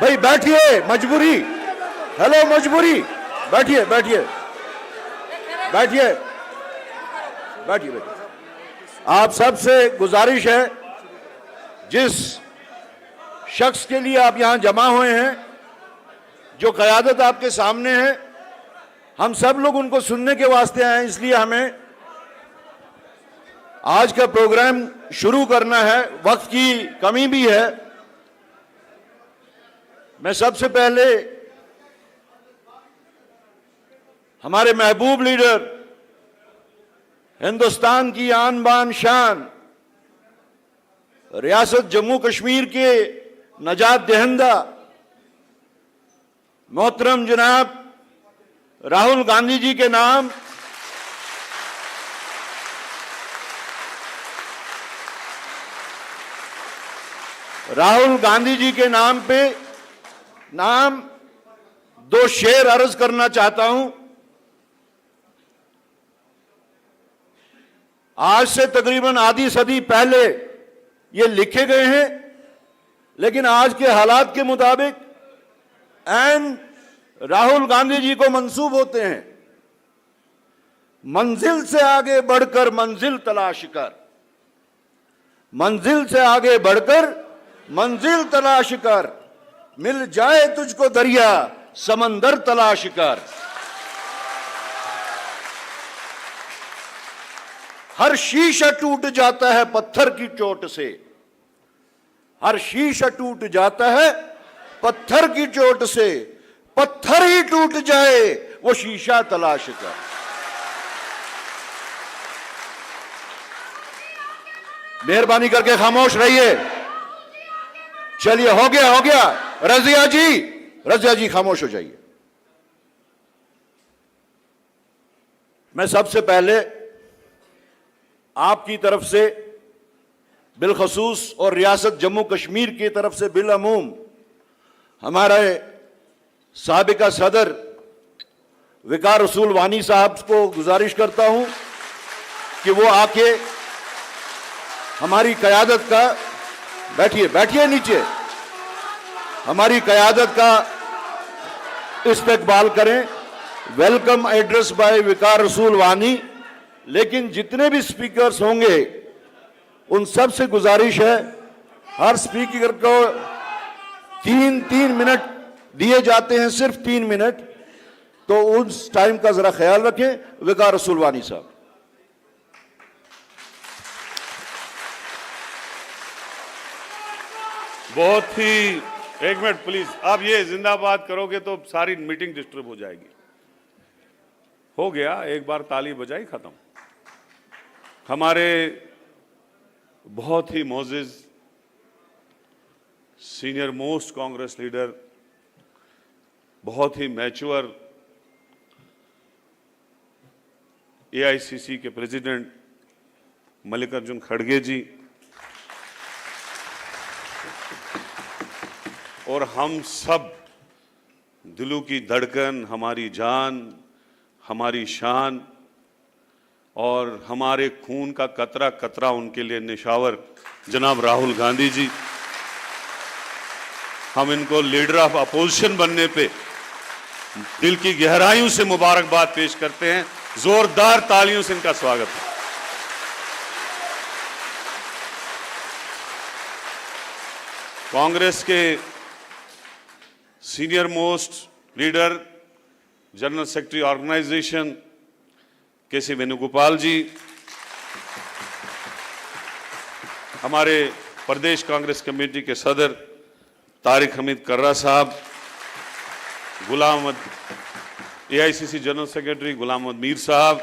भाई बैठिए, मजबूरी। हेलो मजबूरी, बैठिए बैठिए बैठिए बैठिए। आप सबसे गुजारिश है, जिस शख्स के लिए आप यहां जमा हुए हैं, जो क़यादत आपके सामने है, हम सब लोग उनको सुनने के वास्ते आए हैं, इसलिए हमें आज का प्रोग्राम शुरू करना है। वक्त की कमी भी है। मैं सबसे पहले हमारे महबूब लीडर, हिंदुस्तान की आन बान शान, रियासत जम्मू कश्मीर के नजात दहिंदा मोहतरम जनाब राहुल गांधी जी के नाम पे दो शेर अर्ज करना चाहता हूं। आज से तकरीबन आधी सदी पहले ये लिखे गए हैं, लेकिन आज के हालात के मुताबिक एन राहुल गांधी जी को मंसूब होते हैं। मंजिल से आगे बढ़कर मंजिल तलाश कर, मंजिल से आगे बढ़कर मंजिल तलाश कर, मिल जाए तुझको दरिया समंदर तलाश कर। हर शीशा टूट जाता है पत्थर की चोट से, हर शीशा टूट जाता है पत्थर की चोट से, पत्थर ही टूट जाए वो शीशा तलाश कर। मेहरबानी करके खामोश रहिए। चलिए, हो गया। रजिया जी खामोश हो जाइए। मैं सबसे पहले आपकी तरफ से बिलखसूस और रियासत जम्मू कश्मीर की तरफ से बिलअमूम हमारे साबिका सदर विकार रसूल वानी साहब को गुजारिश करता हूं कि वो आके हमारी क़यादत का, बैठिए नीचे, हमारी क़यादत का इस्तकबाल करें। वेलकम एड्रेस बाय विकार रसूल वानी। लेकिन जितने भी स्पीकर्स होंगे उन सब से गुजारिश है, हर स्पीकर को 3 मिनट दिए जाते हैं, सिर्फ 3 मिनट, तो उस टाइम का जरा ख्याल रखें। विकार रसूल वानी साहब। बहुत ही, एक मिनट प्लीज, आप ये जिंदाबाद करोगे तो सारी मीटिंग डिस्टर्ब हो जाएगी। हो गया, एक बार ताली बजाई, खत्म। हमारे बहुत ही मोअज़्ज़िज़ सीनियर मोस्ट कांग्रेस लीडर, बहुत ही मैच्योर एआईसीसी के प्रेसिडेंट मल्लिकार्जुन खड़गे जी, और हम सब दिलों की धड़कन, हमारी जान, हमारी शान और हमारे खून का कतरा कतरा उनके लिए निशावर जनाब राहुल गांधी जी, हम इनको लीडर ऑफ अपोजिशन बनने पे दिल की गहराइयों से मुबारकबाद पेश करते हैं। जोरदार तालियों से इनका स्वागत है। कांग्रेस के senior most leader, general secretary organisation K C. Venugopal ji, हमारे प्रदेश कांग्रेस कमेटी के सदर तारिक हमीद कर्रा साहब, AICC general secretary Ghulam Ahmad Mir साहब,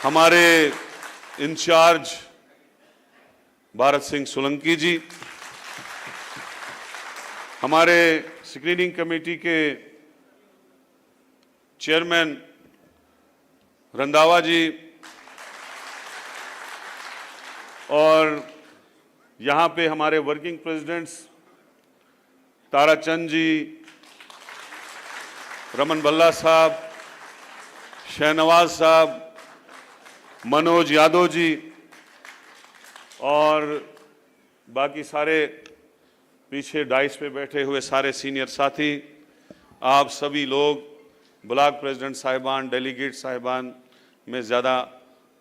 हमारे इंचार्ज भारत सिंह सोलंकी जी, हमारे स्क्रीनिंग कमेटी के चेयरमैन रंधावा जी, और यहाँ पे हमारे वर्किंग प्रेसिडेंट्स ताराचंद जी, रमन बल्ला साहब, शहनवाज साहब, मनोज यादव जी और बाकी सारे पीछे डाइस पे बैठे हुए सारे सीनियर साथी, आप सभी लोग, ब्लॉक प्रेसिडेंट साहिबान, डेलीगेट साहिबान, मैं ज़्यादा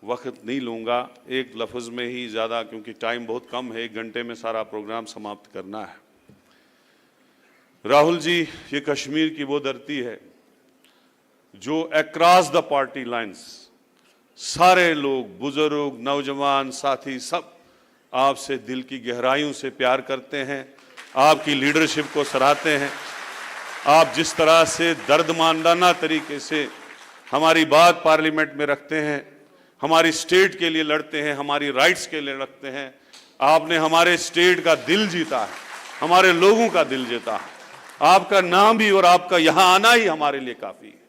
वक्त नहीं लूँगा, एक लफ्ज़ में ही ज़्यादा, क्योंकि टाइम बहुत कम है, 1 घंटे में सारा प्रोग्राम समाप्त करना है। राहुल जी, ये कश्मीर की वो धरती है जो अक्रॉस द पार्टी लाइंस सारे लोग, बुजुर्ग, नौजवान, साथी, सब आपसे दिल की गहराइयों से प्यार करते हैं, आपकी लीडरशिप को सराहते हैं। आप जिस तरह से दर्दमांदाना तरीके से हमारी बात पार्लियामेंट में रखते हैं, हमारी स्टेट के लिए लड़ते हैं, हमारी राइट्स के लिए लड़ते हैं, आपने हमारे स्टेट का दिल जीता है, हमारे लोगों का दिल जीता है। आपका नाम भी और आपका यहां आना ही हमारे लिए काफी है।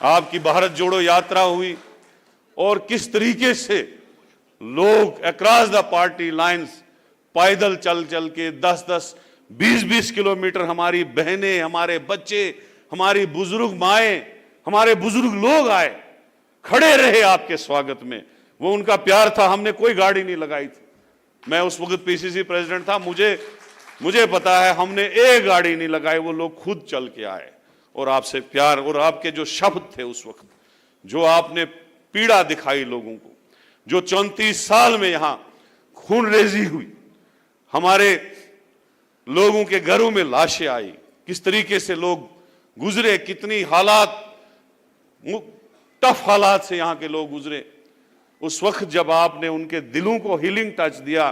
आपकी भारत जोड़ो यात्रा हुई और किस तरीके से लोग अक्रॉस द पार्टी लाइंस पैदल चल चल के 10-10, 20-20 किलोमीटर, हमारी बहनें, हमारे बच्चे, हमारी बुजुर्ग माएं, हमारे बुजुर्ग लोग आए, खड़े रहे आपके स्वागत में। वो उनका प्यार था। हमने कोई गाड़ी नहीं लगाई थी। मैं उस वक्त पीसीसी प्रेसिडेंट था, मुझे पता है हमने एक गाड़ी नहीं लगाई, वो लोग खुद चल के आए और आपसे प्यार, और आपके जो शब्द थे उस वक्त, जो आपने पीड़ा दिखाई लोगों को, जो 34 साल में यहां खूनरेजी हुई, हमारे लोगों के घरों में लाशें आई, किस तरीके से लोग गुजरे, कितनी हालात, टफ हालात से यहां के लोग गुजरे। उस वक्त जब आपने उनके दिलों को हीलिंग टच दिया,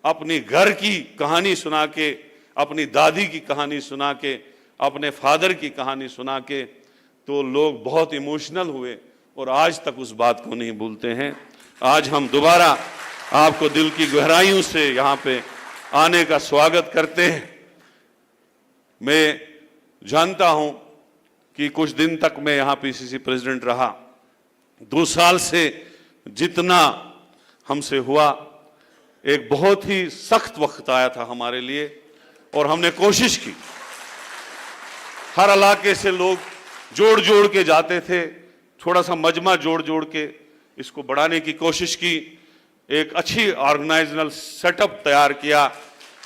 अपनी घर की कहानी सुना के, अपनी दादी की कहानी सुना के, अपने फादर की कहानी सुना के, तो लोग बहुत इमोशनल हुए और आज तक उस बात को नहीं भूलते हैं। आज हम दोबारा आपको दिल की गहराइयों से यहाँ पे आने का स्वागत करते हैं। मैं जानता हूं कि कुछ दिन तक मैं यहाँ पीसीसी प्रेसिडेंट रहा, 2 साल से जितना हमसे हुआ, एक बहुत ही सख्त वक्त आया था हमारे लिए और हमने कोशिश की, हर इलाके से लोग जोड़ जोड़ के जाते थे, थोड़ा सा मजमा जोड़ जोड़ के इसको बढ़ाने की कोशिश की, एक अच्छी ऑर्गेनाइजेशनल सेटअप तैयार किया,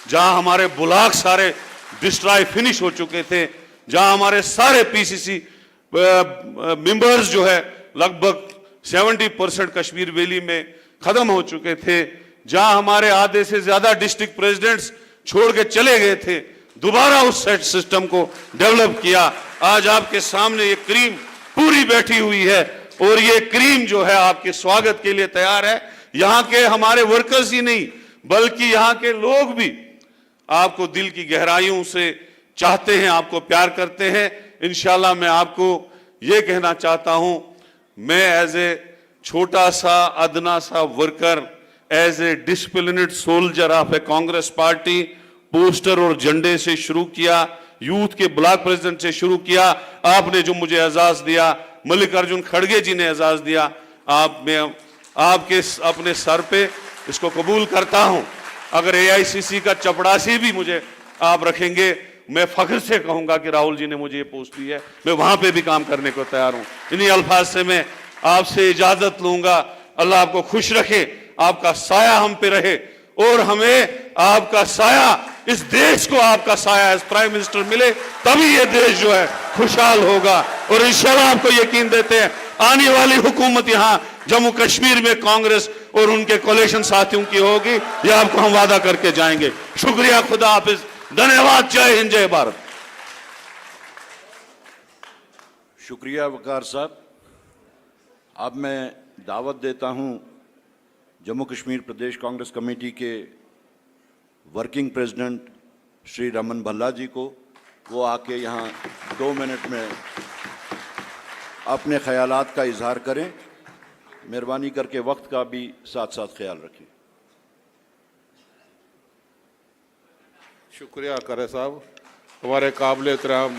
जहां हमारे ब्लॉक सारे डिस्ट्रॉय फिनिश हो चुके थे, जहां हमारे सारे पीसीसी मेंबर्स जो है लगभग 70% कश्मीर वैली में खत्म हो चुके थे, जहां हमारे आधे से ज्यादा डिस्ट्रिक्ट प्रेसिडेंट्स छोड़ के चले गए थे, दोबारा उस सेट सिस्टम को डेवलप किया। आज आपके सामने ये क्रीम पूरी बैठी हुई है और ये क्रीम जो है आपके स्वागत के लिए तैयार है। यहाँ के हमारे वर्कर्स ही नहीं बल्कि यहाँ के लोग भी आपको दिल की गहराइयों से चाहते हैं, आपको प्यार करते हैं। इंशाल्लाह मैं आपको ये कहना चाहता हूं, मैं एज ए छोटा सा अदना सा worker, as a disciplined soldier of a Congress party, poster और झंडे से शुरू किया, यूथ के ब्लॉक प्रेसिडेंट से शुरू किया, आपने जो मुझे एजाज दिया, मल्लिकार्जुन खड़गे जी ने एजाज दिया, मैं आपके अपने सर पे इसको कबूल करता हूं। अगर एआईसीसी का चपड़ासी भी मुझे आप रखेंगे, मैं फख्र से कहूंगा कि राहुल जी ने मुझे ये पोस्ट दी है, मैं वहां पे भी काम करने को तैयार हूं। इन्हीं अल्फाज से मैं आपसे इजाजत लूंगा। अल्लाह आपको खुश रखे, आपका साया हम पे रहे और हमें आपका साया, इस देश को आपका साया एज प्राइम मिनिस्टर मिले, तभी ये देश जो है खुशहाल होगा। और इंशाल्लाह आपको यकीन देते हैं आने वाली हुकूमत यहाँ जम्मू कश्मीर में कांग्रेस और उनके कोलिशन साथियों की होगी, यह आपको हम वादा करके जाएंगे। शुक्रिया, खुदा हाफिज, धन्यवाद, जय हिंद, जय भारत। शुक्रिया वकार साहब। अब मैं दावत देता हूं जम्मू कश्मीर प्रदेश कांग्रेस कमेटी के वर्किंग प्रेसिडेंट श्री रमन भल्ला जी को, वो आके यहाँ 2 मिनट में अपने ख्यालात का इजहार करें। मेहरबानी करके वक्त का भी साथ साथ ख्याल रखें। शुक्रिया करे साहब, हमारे काबिल एहतराम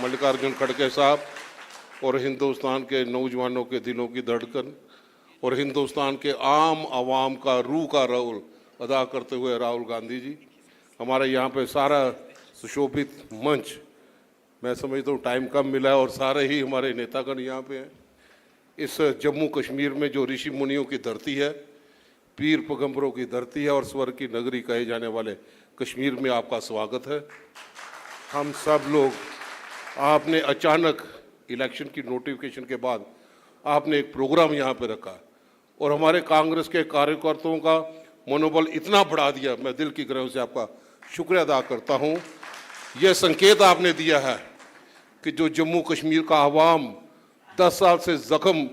मल्लिकार्जुन खड़गे साहब और हिंदुस्तान के नौजवानों के दिलों की धड़कन और हिंदुस्तान के आम आवाम का रूह का रोल अदा करते हुए राहुल गांधी जी, हमारे यहाँ पे सारा सुशोभित मंच, मैं समझता हूँ टाइम कम मिला है और सारे ही हमारे नेतागण यहाँ पे हैं। इस जम्मू कश्मीर में जो ऋषि मुनियों की धरती है, पीर पैगंबरों की धरती है और स्वर्ग की नगरी कहे जाने वाले कश्मीर में आपका स्वागत है। हम सब लोग, आपने अचानक इलेक्शन की नोटिफिकेशन के बाद आपने एक प्रोग्राम यहाँ पे रखा और हमारे कांग्रेस के कार्यकर्ताओं का मनोबल इतना बढ़ा दिया। मैं दिल की गहराइयों से आपका शुक्रिया अदा करता हूँ। यह संकेत आपने दिया है कि जो जम्मू कश्मीर का आवाम 10 साल से जख्म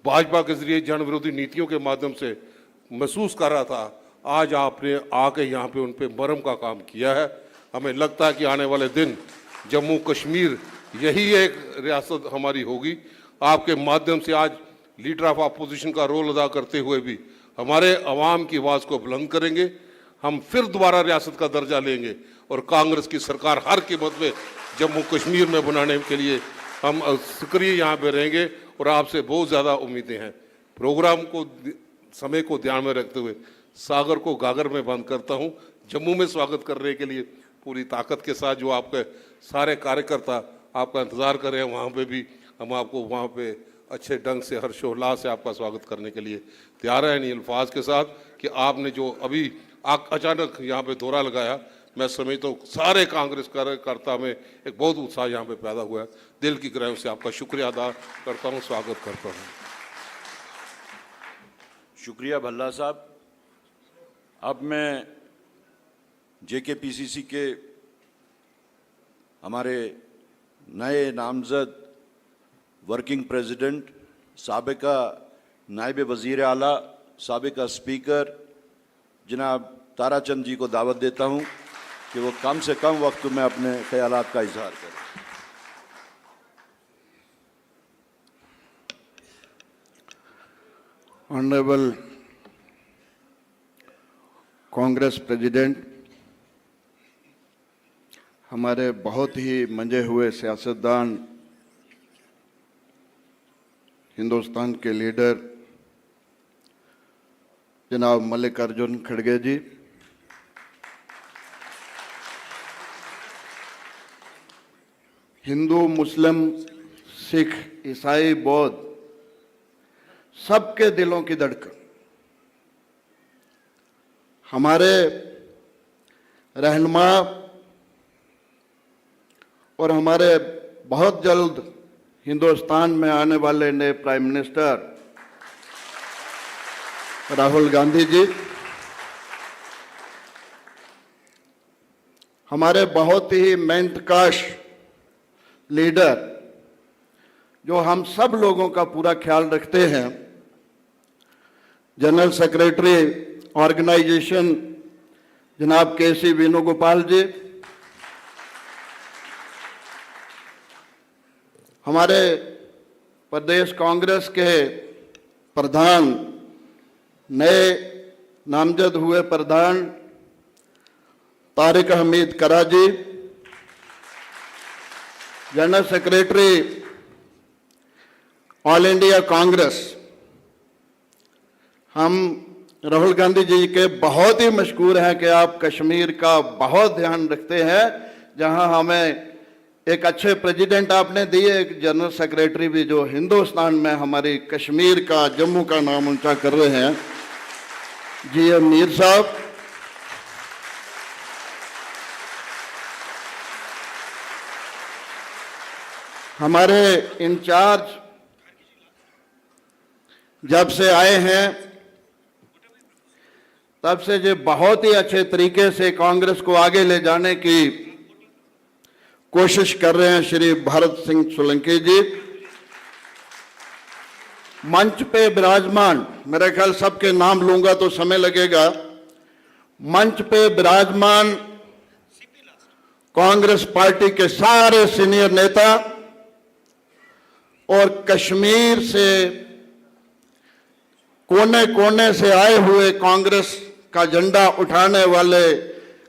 भाजपा के जरिए जन विरोधी नीतियों के माध्यम से महसूस कर रहा था, आज आपने आके यहाँ पे उन पे मरहम का काम किया है। हमें लगता है कि आने वाले दिन जम्मू कश्मीर यही एक रियासत हमारी होगी। आपके माध्यम से आज लीडर ऑफ अपोजिशन का रोल अदा करते हुए भी हमारे अवाम की आवाज़ को बुलंद करेंगे। हम फिर दोबारा रियासत का दर्जा लेंगे और कांग्रेस की सरकार हर कीमत में जम्मू कश्मीर में बनाने के लिए हम सक्रिय यहाँ पे रहेंगे और आपसे बहुत ज़्यादा उम्मीदें हैं। प्रोग्राम को समय को ध्यान में रखते हुए सागर को गागर में बंद करता हूँ। जम्मू में स्वागत करने के लिए पूरी ताकत के साथ जो आपके सारे कार्यकर्ता आपका इंतज़ार कर रहे हैं, वहाँ पे भी हम आपको वहाँ पे अच्छे ढंग से हर्षोल्लास से आपका स्वागत करने के लिए तैयार हैं। इन अल्फाज के साथ कि आपने जो अभी अचानक यहाँ पे दौरा लगाया, मैं समझता हूँ सारे कांग्रेस कार्यकर्ता में एक बहुत उत्साह यहाँ पे पैदा हुआ है। दिल की गहराइयों से आपका शुक्रिया अदा करता हूँ, स्वागत करता हूँ। शुक्रिया भल्ला साहब। अब मैं JKPCC के हमारे नए नामजद वर्किंग प्रेसिडेंट, साबिका नायब वज़ीर आला, साबिका स्पीकर जनाब ताराचंद जी को दावत देता हूं कि वो कम से कम वक्त में अपने ख्यालात का इजहार करें। ऑनरेबल कांग्रेस प्रेसिडेंट, हमारे बहुत ही मंजे हुए सियासतदान, हिंदुस्तान के लीडर जनाब मल्लिकार्जुन खड़गे जी, हिंदू, मुस्लिम, सिख, ईसाई, बौद्ध सबके दिलों की धड़कन, हमारे रहनुमा और हमारे बहुत जल्द हिंदुस्तान में आने वाले नए प्राइम मिनिस्टर राहुल गांधी जी, हमारे बहुत ही मेहनतकश लीडर जो हम सब लोगों का पूरा ख्याल रखते हैं, जनरल सेक्रेटरी ऑर्गेनाइजेशन जनाब KC वेणुगोपाल जी, हमारे प्रदेश कांग्रेस के प्रधान, नए नामजद हुए प्रधान Tariq Hameed Karra ji, general secretary all India Congress, हम राहुल गांधी जी के बहुत ही मशहूर हैं कि आप कश्मीर का बहुत ध्यान रखते हैं। जहां हमें एक अच्छे प्रेसिडेंट आपने दिए, एक जनरल सेक्रेटरी भी जो हिंदुस्तान में हमारी कश्मीर का, जम्मू का नाम ऊंचा कर रहे हैं, GM मीर साहब। हमारे इंचार्ज जब से आए हैं तब से जो बहुत ही अच्छे तरीके से कांग्रेस को आगे ले जाने की कोशिश कर रहे हैं श्री भरत सिंह सोलंकी जी। मंच पे विराजमान, मेरे ख्याल सबके नाम लूंगा तो समय लगेगा, मंच पे विराजमान कांग्रेस पार्टी के सारे सीनियर नेता और कश्मीर से कोने कोने से आए हुए कांग्रेस का झंडा उठाने वाले,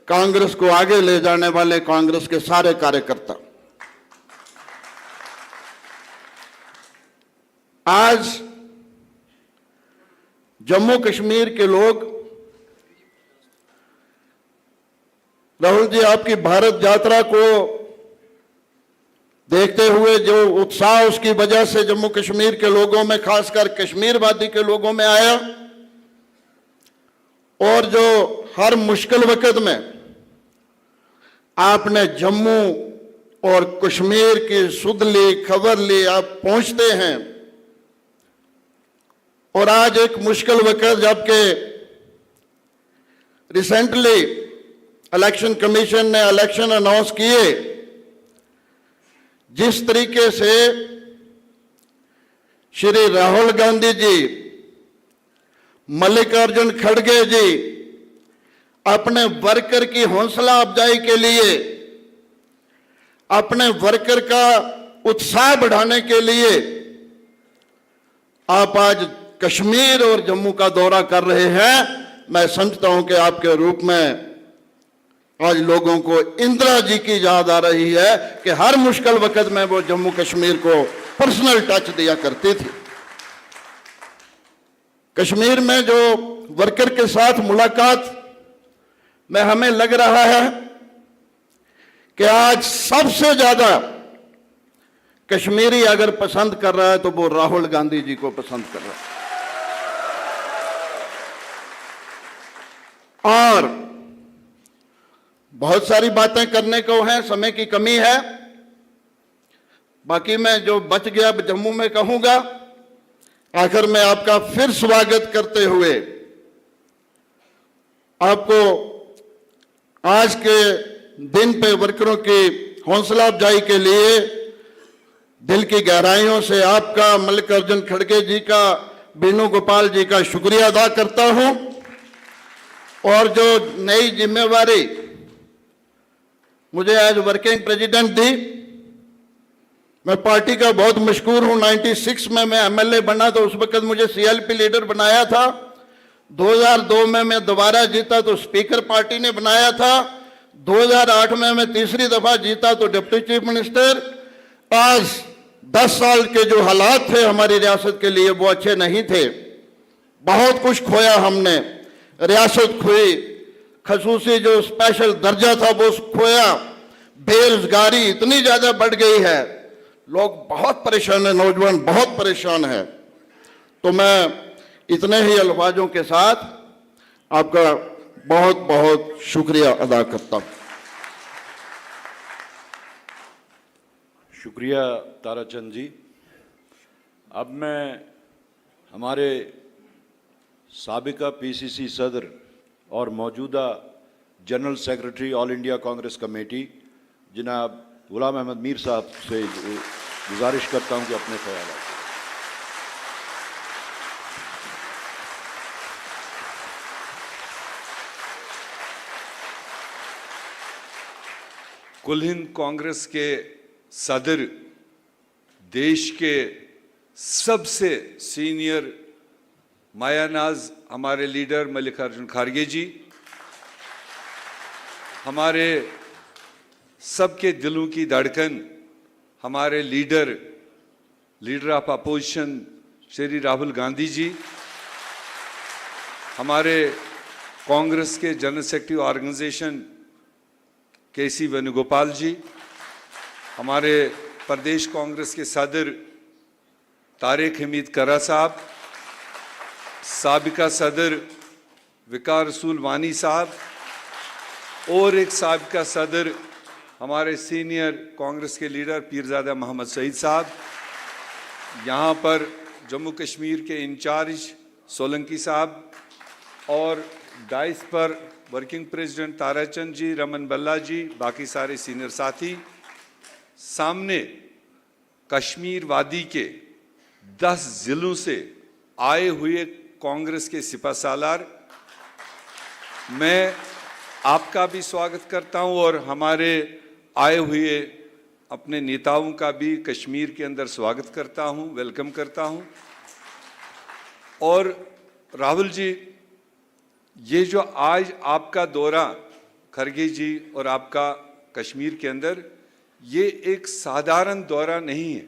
कांग्रेस को आगे ले जाने वाले कांग्रेस के सारे कार्यकर्ता, आज जम्मू कश्मीर के लोग, राहुल जी आपकी भारत यात्रा को देखते हुए जो उत्साह उसकी वजह से जम्मू कश्मीर के लोगों में, खासकर कश्मीर वादी के लोगों में आया, और जो हर मुश्किल वक्त में आपने जम्मू और कश्मीर की सुध ली, खबर ली, आप पहुंचते हैं। और आज एक मुश्किल वक्त जबकि रिसेंटली इलेक्शन कमीशन ने इलेक्शन अनाउंस किए, जिस तरीके से श्री राहुल गांधी जी, मल्लिकार्जुन खड़गे जी अपने वर्कर की हौसला अफजाई के लिए, अपने वर्कर का उत्साह बढ़ाने के लिए आप आज कश्मीर और जम्मू का दौरा कर रहे हैं। मैं समझता हूं कि आपके रूप में आज लोगों को इंदिरा जी की याद आ रही है कि हर मुश्किल वक्त में वो जम्मू कश्मीर को पर्सनल टच दिया करते थे। कश्मीर में जो वर्कर के साथ मुलाकात में हमें लग रहा है कि आज सबसे ज्यादा कश्मीरी अगर पसंद कर रहा है तो वो राहुल गांधी जी को पसंद कर रहा है। और बहुत सारी बातें करने को हैं, समय की कमी है, बाकी मैं जो बच गया जम्मू में कहूंगा। आखिर में आपका फिर स्वागत करते हुए आपको आज के दिन पे वर्करों की हौसला अफजाई के लिए दिल की गहराइयों से आपका, मल्लिकार्जुन खड़गे जी का, वेणुगोपाल जी का शुक्रिया अदा करता हूं। और जो नई जिम्मेवारी मुझे आज वर्किंग प्रेसिडेंट दी, मैं पार्टी का बहुत मशहूर हूं। 96 में मैं एमएलए बना तो उस वक्त मुझे सीएलपी लीडर बनाया था। 2002 में मैं दोबारा जीता तो स्पीकर पार्टी ने बनाया था। 2008 में मैं तीसरी दफा जीता तो डिप्टी चीफ मिनिस्टर। आज 10 साल के जो हालात थे हमारी रियासत के लिए वो अच्छे नहीं थे। बहुत कुछ खोया हमने, रियासत खोई, खसूसी जो स्पेशल दर्जा था वो खोया, बेरोजगारी इतनी ज्यादा बढ़ गई है, लोग बहुत परेशान है, नौजवान बहुत परेशान है। तो मैं इतने ही अल्फाजों के साथ आपका बहुत बहुत शुक्रिया अदा करता हूं। शुक्रिया ताराचंद जी। अब मैं हमारे साबिका पीसीसी सदर और मौजूदा general secretary all India Congress committee जनाब गुलाम अहमद मीर साहब से गुजारिश करता हूं कि अपने ख्याल। कुल हिंद कांग्रेस के सदर, देश के सबसे सीनियर मायानाज हमारे लीडर मल्लिकार्जुन खड़गे जी, हमारे सबके दिलों की धड़कन हमारे leader of opposition Shri Rahul Gandhi ji, हमारे कांग्रेस के general secretary organisation K C Venugopal ji, हमारे प्रदेश कांग्रेस के सदर तारिक हमीद करा साहब, साबिका सदर विकार रसूल वानी साहब और एक साबिका सदर हमारे सीनियर कांग्रेस के लीडर पीरजादा मोहम्मद सईद साहब, यहाँ पर जम्मू कश्मीर के इंचार्ज सोलंकी साहब और डाइस पर वर्किंग प्रेसिडेंट ताराचंद जी, रमन बल्ला जी, बाकी सारे सीनियर साथी, सामने कश्मीर वादी के 10 जिलों से आए हुए कांग्रेस के सिपहसालार, मैं आपका भी स्वागत करता हूं और हमारे आए हुए अपने नेताओं का भी कश्मीर के अंदर स्वागत करता हूं, वेलकम करता हूं। और राहुल जी, ये जो आज आपका दौरा खड़गे जी और आपका कश्मीर के अंदर, ये एक साधारण दौरा नहीं है।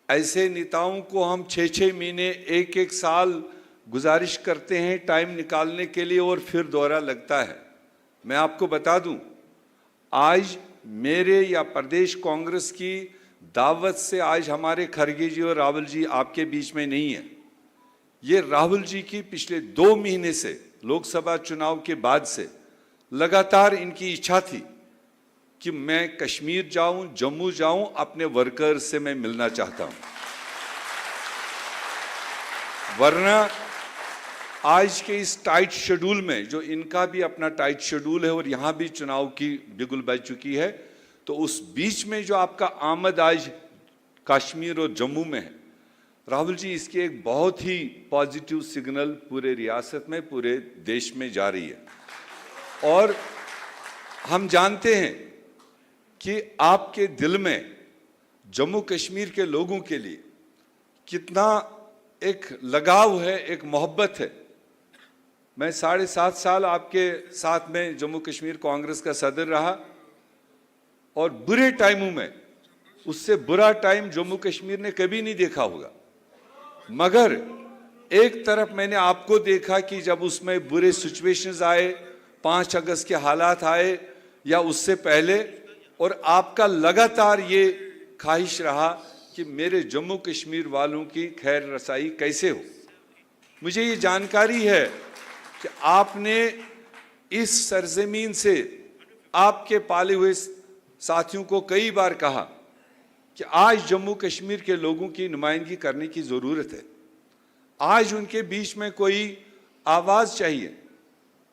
ऐसे नेताओं को हम 6-6 महीने, 1-1 साल गुजारिश करते हैं टाइम निकालने के लिए और फिर दौरा लगता है। मैं आपको बता दूं, आज मेरे या प्रदेश कांग्रेस की दावत से आज हमारे खड़गे जी और रावल जी आपके बीच में नहीं है। ये राहुल जी की पिछले 2 महीने से लोकसभा चुनाव के बाद से लगातार इनकी इच्छा थी कि मैं कश्मीर जाऊं, जम्मू जाऊं, अपने वर्कर्स से मैं मिलना चाहता हूं। वरना आज के इस टाइट शेड्यूल में, जो इनका भी अपना टाइट शेड्यूल है और यहां भी चुनाव की बिगुल बज चुकी है, तो उस बीच में जो आपका आमद आज कश्मीर और जम्मू में है, राहुल जी, इसकी एक बहुत ही पॉजिटिव सिग्नल पूरे रियासत में, पूरे देश में जा रही है। और हम जानते हैं कि आपके दिल में जम्मू कश्मीर के लोगों के लिए कितना एक लगाव है, एक मोहब्बत है। मैं 7.5 साल आपके साथ में जम्मू कश्मीर कांग्रेस का सदर रहा, और बुरे टाइमों में उससे बुरा टाइम जम्मू कश्मीर ने कभी नहीं देखा होगा। मगर एक तरफ मैंने आपको देखा कि जब उसमें बुरे सिचुएशंस आए, 5 अगस्त के हालात आए या उससे पहले, और आपका लगातार ये ख्वाहिश रहा कि मेरे जम्मू कश्मीर वालों की खैर रसाई कैसे हो। मुझे ये जानकारी है कि आपने इस सरजमीन से आपके पाले हुए साथियों को कई बार कहा कि आज जम्मू कश्मीर के लोगों की नुमाइंदगी करने की ज़रूरत है। आज उनके बीच में कोई आवाज़ चाहिए।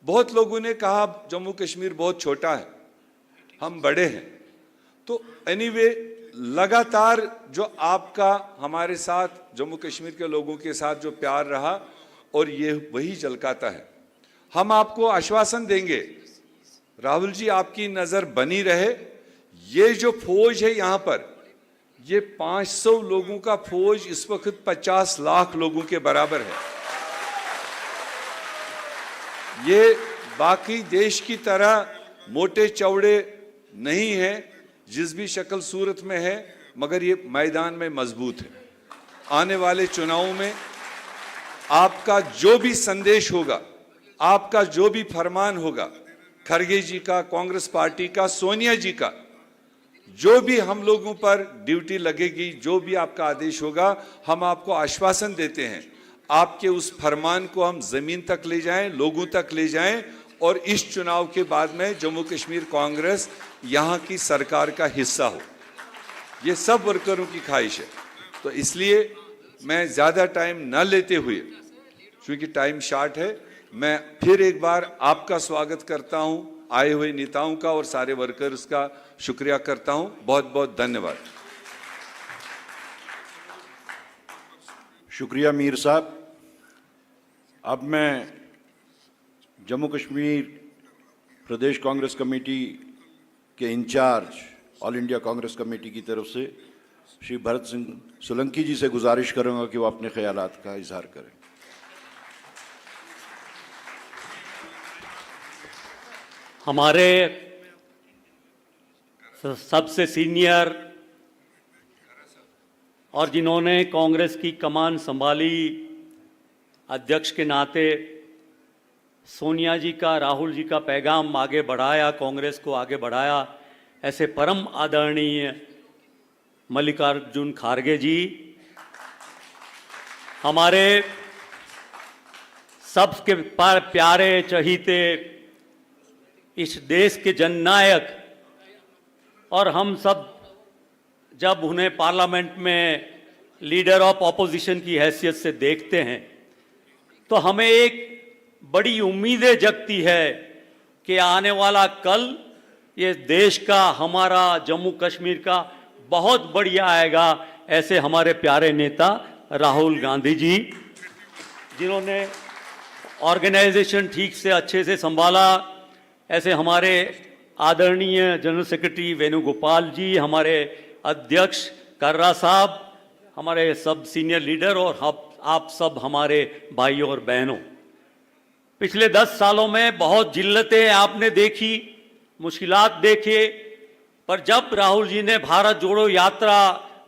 बहुत लोगों ने कहा जम्मू कश्मीर बहुत छोटा है, हम बड़े हैं। तो एनीवे, लगातार जो आपका हमारे साथ, जम्मू कश्मीर के लोगों के साथ जो प्यार रहा, और ये वही झलकाता है। हम आपको आश्वासन देंगे, राहुल जी, आपकी नज़र बनी रहे। ये जो फौज है यहाँ पर, ये 500 लोगों का फौज इस वक्त 50 लाख लोगों के बराबर है। ये बाकी देश की तरह मोटे चौड़े नहीं है, जिस भी शक्ल सूरत में है, मगर ये मैदान में मजबूत है। आने वाले चुनावों में आपका जो भी संदेश होगा, आपका जो भी फरमान होगा, खरगे जी का, कांग्रेस पार्टी का, सोनिया जी का, जो भी हम लोगों पर ड्यूटी लगेगी, जो भी आपका आदेश होगा, हम आपको आश्वासन देते हैं आपके उस फरमान को हम जमीन तक ले जाएं, लोगों तक ले जाएं, और इस चुनाव के बाद में जम्मू कश्मीर कांग्रेस यहाँ की सरकार का हिस्सा हो। ये सब वर्करों की ख्वाहिश है। तो इसलिए मैं ज़्यादा टाइम न लेते हुए, क्योंकि टाइम शॉर्ट है, मैं फिर एक बार आपका स्वागत करता हूँ, आए हुए नेताओं का और सारे वर्कर्स का शुक्रिया करता हूं। बहुत बहुत धन्यवाद। शुक्रिया मीर साहब। अब मैं जम्मू कश्मीर प्रदेश कांग्रेस कमेटी के incharge, all India Congress committee की तरफ से श्री भरत सिंह सोलंकी जी से गुजारिश करूंगा कि वो अपने ख्यालात का इजहार करें। हमारे सबसे सीनियर और जिन्होंने कांग्रेस की कमान संभाली, अध्यक्ष के नाते सोनिया जी का, राहुल जी का पैगाम आगे बढ़ाया, कांग्रेस को आगे बढ़ाया, ऐसे परम आदरणीय मल्लिकार्जुन खड़गे जी, हमारे सबके प्यारे चहीते इस देश के जननायक, और हम सब जब उन्हें पार्लियामेंट में लीडर ऑफ ऑपोजिशन की हैसियत से देखते हैं तो हमें एक बड़ी उम्मीदें जगती है कि आने वाला कल ये देश का, हमारा जम्मू कश्मीर का बहुत बढ़िया आएगा। ऐसे हमारे प्यारे नेता राहुल गांधी जी, जिन्होंने ऑर्गेनाइजेशन ठीक से अच्छे से संभाला, ऐसे हमारे आदरणीय जनरल सेक्रेटरी वेणुगोपाल जी, हमारे अध्यक्ष कर्रा साहब, हमारे सब सीनियर लीडर, और आप सब हमारे भाइयों और बहनों, पिछले 10 सालों में बहुत जिल्लतें आपने देखी, मुश्किलात देखे, पर जब राहुल जी ने भारत जोड़ो यात्रा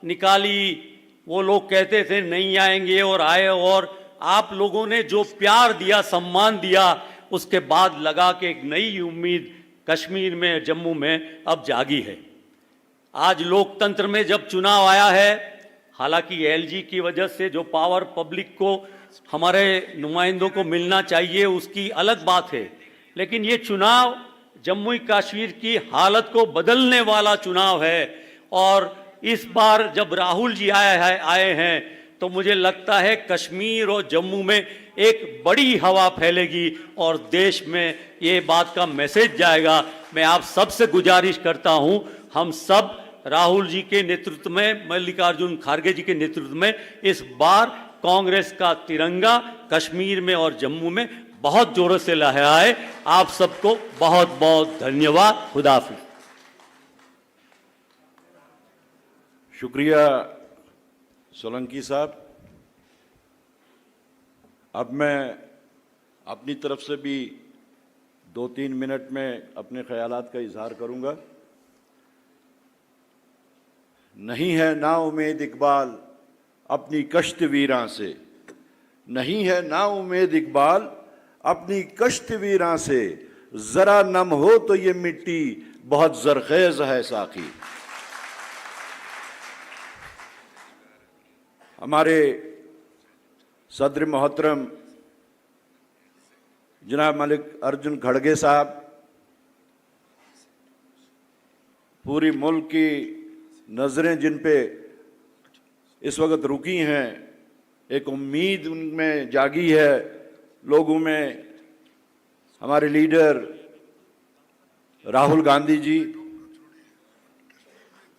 निकाली, वो लोग कहते थे नहीं आएंगे और आए, और आप लोगों ने जो प्यार दिया, सम्मान दिया, उसके बाद लगा कि एक नई उम्मीद कश्मीर में, जम्मू में अब जागी है। आज लोकतंत्र में जब चुनाव आया है, हालांकि एलजी की वजह से जो पावर पब्लिक को हमारे नुमाइंदों को मिलना चाहिए, उसकी अलग बात है, लेकिन ये चुनाव जम्मू कश्मीर की हालत को बदलने वाला चुनाव है। और इस बार जब राहुल जी आए हैं तो मुझे लगता है कश्मीर और जम्मू में एक बड़ी हवा फैलेगी और देश में ये बात का मैसेज जाएगा। मैं आप सबसे गुजारिश करता हूं, हम सब राहुल जी के नेतृत्व में, मल्लिकार्जुन खड़गे जी के नेतृत्व में इस बार कांग्रेस का तिरंगा कश्मीर में और जम्मू में बहुत जोरों से लहराए। आप सबको बहुत बहुत धन्यवाद। खुदा हाफिज। शुक्रिया सोलंकी साहब। अब मैं अपनी तरफ से भी 2-3 मिनट में अपने ख्यालात का इजहार करूंगा। नहीं है ना उम्मीद इकबाल अपनी कश्त वीरां से, नहीं है ना उम्मीद इकबाल अपनी कश्त वीरां से, जरा नम हो तो ये मिट्टी बहुत जरखेज है साकी। हमारे सदर मोहतरम जनाब मल्लिकार्जुन खड़गे साहब पूरी मुल्क की नज़रें जिन पे इस वक्त रुकी हैं, एक उम्मीद उनमें जागी है लोगों में। हमारे लीडर राहुल गांधी जी,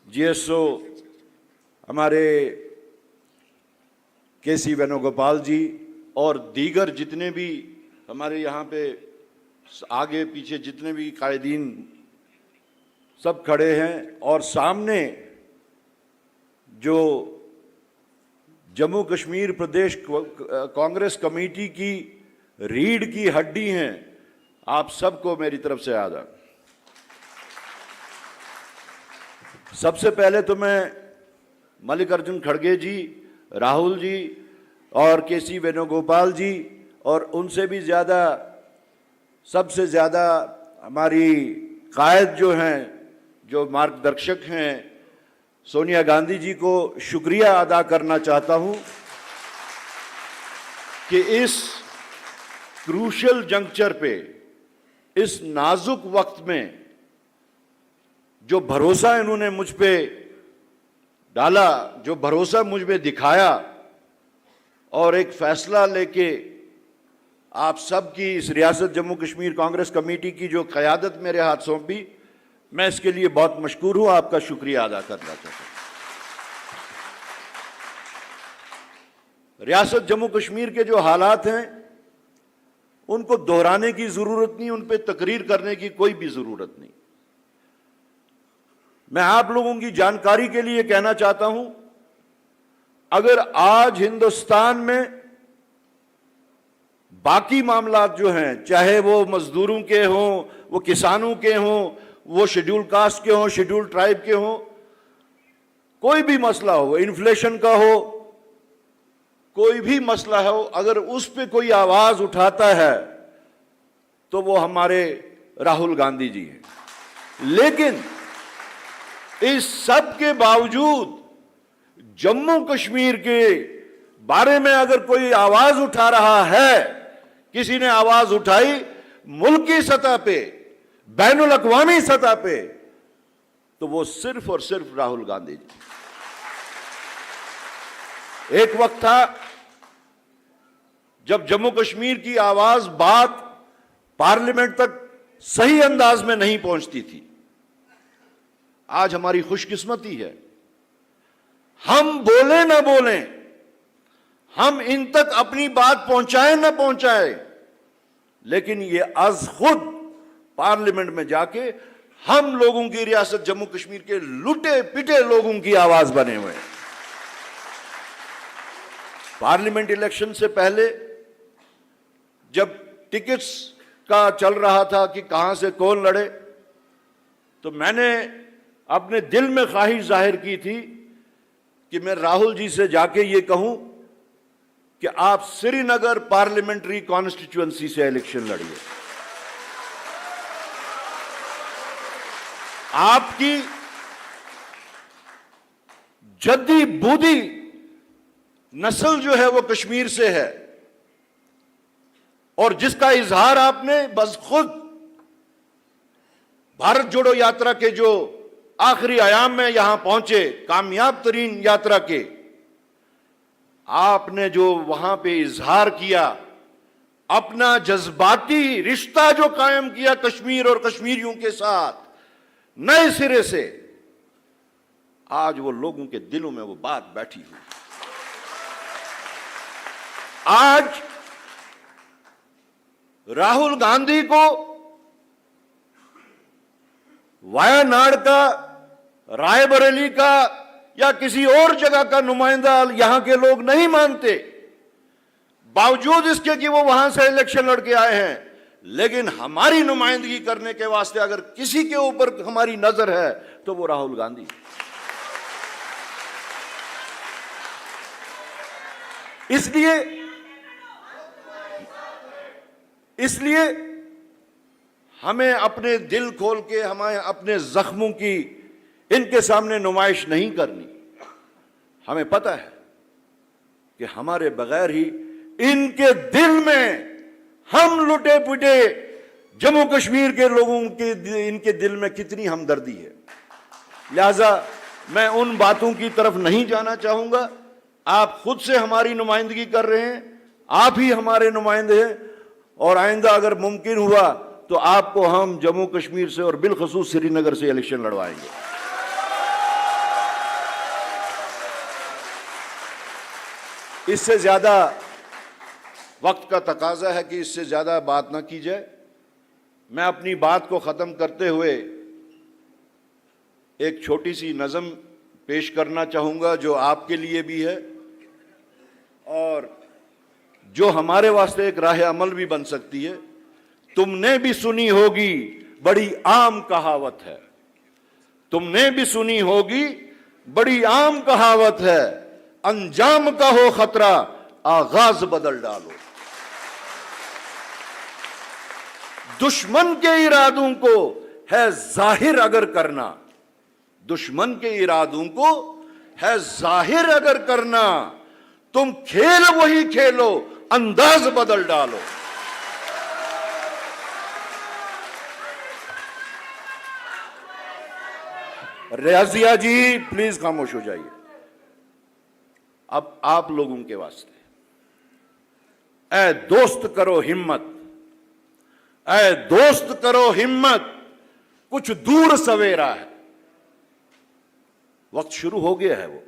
जीएसओ हमारे केसी वेणुगोपाल जी और दीगर जितने भी हमारे यहाँ पे आगे पीछे जितने भी कायदीन सब खड़े हैं, और सामने जो जम्मू कश्मीर प्रदेश कांग्रेस कमेटी की रीढ़ की हड्डी हैं, आप सबको मेरी तरफ से आदाब। सबसे पहले तो मैं मल्लिकार्जुन खड़गे जी, राहुल जी और केसी वेणुगोपाल जी और उनसे भी ज़्यादा, सबसे ज़्यादा हमारी कायद जो हैं, जो मार्गदर्शक हैं, सोनिया गांधी जी को शुक्रिया अदा करना चाहता हूं कि इस क्रूशल जंक्चर पे, इस नाजुक वक्त में जो भरोसा इन्होंने मुझ पे डाला, जो भरोसा मुझ पे दिखाया और एक फैसला लेके आप सब की इस रियासत जम्मू कश्मीर कांग्रेस कमेटी की जो क़यादत मेरे हाथ सौंपी, मैं इसके लिए बहुत मशकूर हूं, आपका शुक्रिया अदा करना चाहता हूं। रियासत जम्मू कश्मीर के जो हालात हैं उनको दोहराने की जरूरत नहीं, उन पे तकरीर करने की कोई भी जरूरत नहीं। मैं आप लोगों की जानकारी के लिए कहना चाहता हूं, अगर आज हिंदुस्तान में बाकी मामलात जो हैं, चाहे वो मजदूरों के हों, वो किसानों के हों, वो शेड्यूल कास्ट के हों, शेड्यूल ट्राइब के हों, कोई भी मसला हो, इन्फ्लेशन का हो, कोई भी मसला हो, अगर उस पे कोई आवाज उठाता है तो वो हमारे राहुल गांधी जी हैं। लेकिन इस सब के बावजूद जम्मू कश्मीर के बारे में अगर कोई आवाज उठा रहा है, किसी ने आवाज उठाई मुल्की सतह पे, बैनुल अक़वामी सतह पे, तो वो सिर्फ और सिर्फ राहुल गांधी जी। एक वक्त था जब जम्मू कश्मीर की आवाज, बात पार्लियामेंट तक सही अंदाज में नहीं पहुंचती थी। आज हमारी खुशकिस्मती है, हम बोले ना बोले, हम इन तक अपनी बात पहुंचाए ना पहुंचाए, लेकिन ये अज खुद पार्लियामेंट में जाके हम लोगों की, रियासत जम्मू कश्मीर के लुटे पिटे लोगों की आवाज बने हुए हैं। पार्लियामेंट इलेक्शन से पहले जब टिकट्स का चल रहा था कि कहां से कौन लड़े, तो मैंने अपने दिल में ख्वाहिश जाहिर की थी कि मैं राहुल जी से जाके ये कहूं कि आप श्रीनगर पार्लियामेंट्री कॉन्स्टिट्यूएंसी से इलेक्शन लड़िए। आपकी जद्दी बूदी नस्ल जो है वो कश्मीर से है, और जिसका इजहार आपने बस खुद भारत जोड़ो यात्रा के जो आखिरी आयाम में यहां पहुंचे, कामयाब तरीन यात्रा के, आपने जो वहां पे इजहार किया, अपना जज्बाती रिश्ता जो कायम किया कश्मीर और कश्मीरियों के साथ नए सिरे से, आज वो लोगों के दिलों में वो बात बैठी हुई। आज राहुल गांधी को वायनाड का, रायबरेली का या किसी और जगह का नुमाइंदा यहां के लोग नहीं मानते, बावजूद इसके कि वो वहां से इलेक्शन लड़के आए हैं। लेकिन हमारी नुमाइंदगी करने के वास्ते अगर किसी के ऊपर हमारी नजर है तो वो राहुल गांधी। इसलिए हमें अपने दिल खोल के, हमें अपने जख्मों की इनके सामने नुमाइश नहीं करनी। हमें पता है कि हमारे बगैर ही इनके दिल में हम लुटे पुटे जम्मू कश्मीर के लोगों के इनके दिल में कितनी हमदर्दी है। लिहाजा मैं उन बातों की तरफ नहीं जाना चाहूंगा। आप खुद से हमारी नुमाइंदगी कर रहे हैं, आप ही हमारे नुमाइंदे हैं, और आइंदा अगर मुमकिन हुआ तो आपको हम जम्मू कश्मीर से और बिलखसूस श्रीनगर से इलेक्शन लड़वाएंगे। इससे ज्यादा वक्त का तकाजा है कि इससे ज्यादा बात ना की जाए। मैं अपनी बात को खत्म करते हुए एक छोटी सी नज़म पेश करना चाहूंगा जो आपके लिए भी है और जो हमारे वास्ते एक राह अमल भी बन सकती है। तुमने भी सुनी होगी बड़ी आम कहावत है, तुमने भी सुनी होगी बड़ी आम कहावत है, अंजाम का हो खतरा आगाज बदल डालो। दुश्मन के इरादों को है जाहिर अगर करना, दुश्मन के इरादों को है जाहिर अगर करना, तुम खेल वही खेलो अंदाज बदल डालो। रियाजिया जी प्लीज खामोश हो जाइए। अब आप लोगों के वास्ते, ऐ दोस्त करो हिम्मत, ऐ दोस्त करो हिम्मत, कुछ दूर सवेरा है। वक्त शुरू हो गया है, वो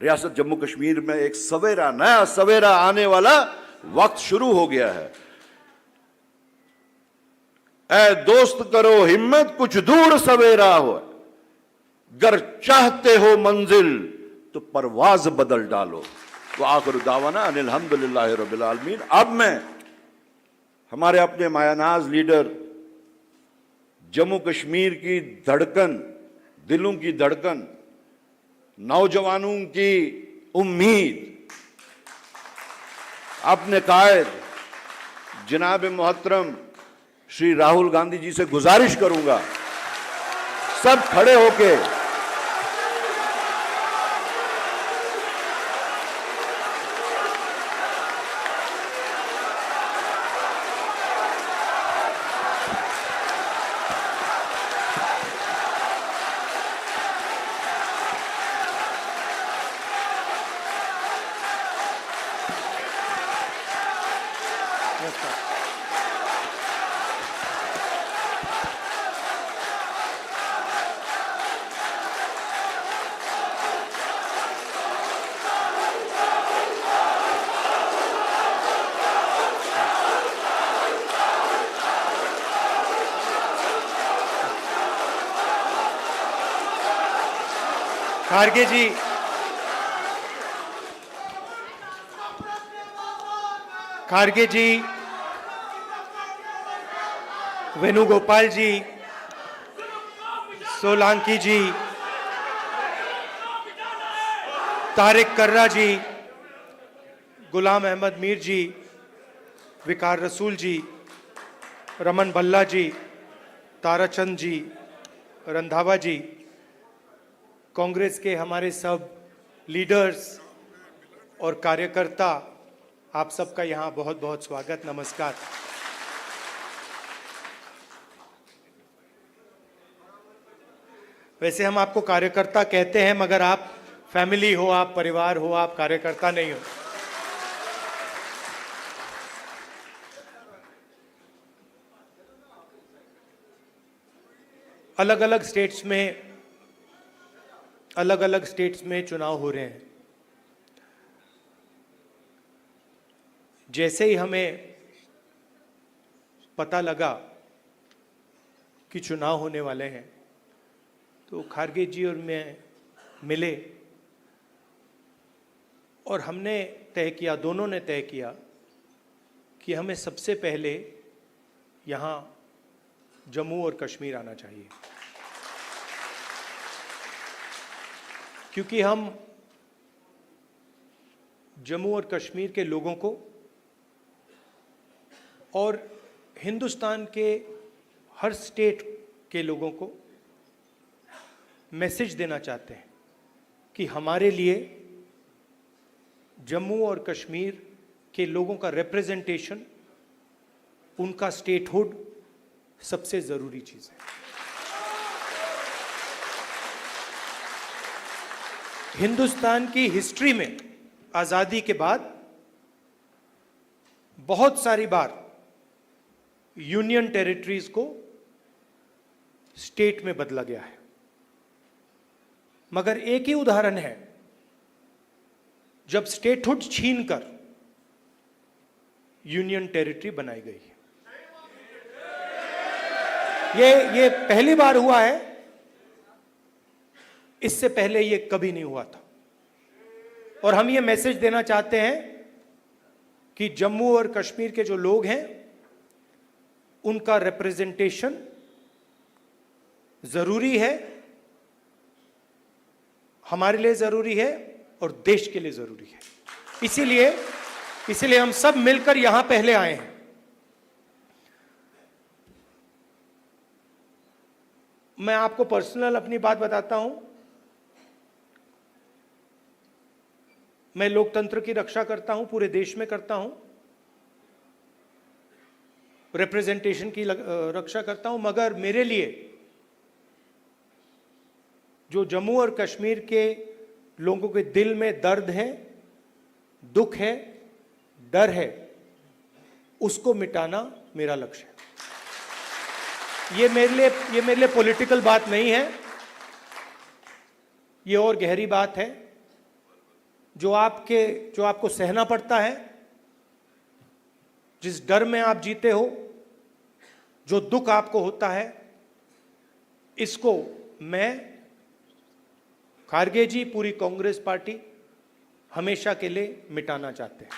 रियासत जम्मू कश्मीर में एक सवेरा, नया सवेरा आने वाला वक्त शुरू हो गया है। ऐ दोस्त करो हिम्मत, कुछ दूर सवेरा हो, गर चाहते हो मंजिल तो परवाज बदल डालो। वो आखिर दावाना अनिल हम्दुलिल्लाहि रब्बिल आलमीन। अब मैं हमारे अपने मायानाज लीडर, जम्मू कश्मीर की धड़कन, दिलों की धड़कन, नौजवानों की उम्मीद, अपने कायद जनाब मोहतरम श्री राहुल गांधी जी से गुजारिश करूंगा, सब खड़े होके खारगे जी, खारगे जी, वेणुगोपाल जी, सोलंकी जी, तारिक कर्रा जी, गुलाम अहमद मीर जी, विकार रसूल जी, रमन भल्ला जी, ताराचंद जी, रंधावा जी, कांग्रेस के हमारे सब लीडर्स और कार्यकर्ता आप सबका यहाँ बहुत बहुत स्वागत, नमस्कार। वैसे हम आपको कार्यकर्ता कहते हैं, मगर आप फैमिली हो, आप परिवार हो, आप कार्यकर्ता नहीं हो। अलग अलग स्टेट्स में चुनाव हो रहे हैं। जैसे ही हमें पता लगा कि चुनाव होने वाले हैं, तो खारगे जी और मैं मिले और हमने तय किया, दोनों ने तय किया कि हमें सबसे पहले यहाँ जम्मू और कश्मीर आना चाहिए, क्योंकि हम जम्मू और कश्मीर के लोगों को और हिंदुस्तान के हर स्टेट के लोगों को मैसेज देना चाहते हैं कि हमारे लिए जम्मू और कश्मीर के लोगों का रिप्रेजेंटेशन, उनका स्टेटहुड सबसे ज़रूरी चीज़ है। हिंदुस्तान की हिस्ट्री में आज़ादी के बाद बहुत सारी बार यूनियन टेरिटरीज को स्टेट में बदला गया है, मगर एक ही उदाहरण है जब स्टेटहुड छीनकर यूनियन टेरिटरी बनाई गई है। ये पहली बार हुआ है, इससे पहले ये कभी नहीं हुआ था। और हम ये मैसेज देना चाहते हैं कि जम्मू और कश्मीर के जो लोग हैं, उनका रिप्रेजेंटेशन जरूरी है, हमारे लिए जरूरी है और देश के लिए जरूरी है। इसीलिए हम सब मिलकर यहां पहले आए हैं। मैं आपको पर्सनल अपनी बात बताता हूं। मैं लोकतंत्र की रक्षा करता हूं, पूरे देश में करता हूं, रिप्रेजेंटेशन की रक्षा करता हूं, मगर मेरे लिए जो जम्मू और कश्मीर के लोगों के दिल में दर्द है, दुख है, डर है, उसको मिटाना मेरा लक्ष्य है। ये मेरे लिए पॉलिटिकल बात नहीं है, ये और गहरी बात है जो आपको सहना पड़ता है, जिस डर में आप जीते हो, जो दुख आपको होता है, इसको मैं, खारगे जी, पूरी कांग्रेस पार्टी हमेशा के लिए मिटाना चाहते हैं।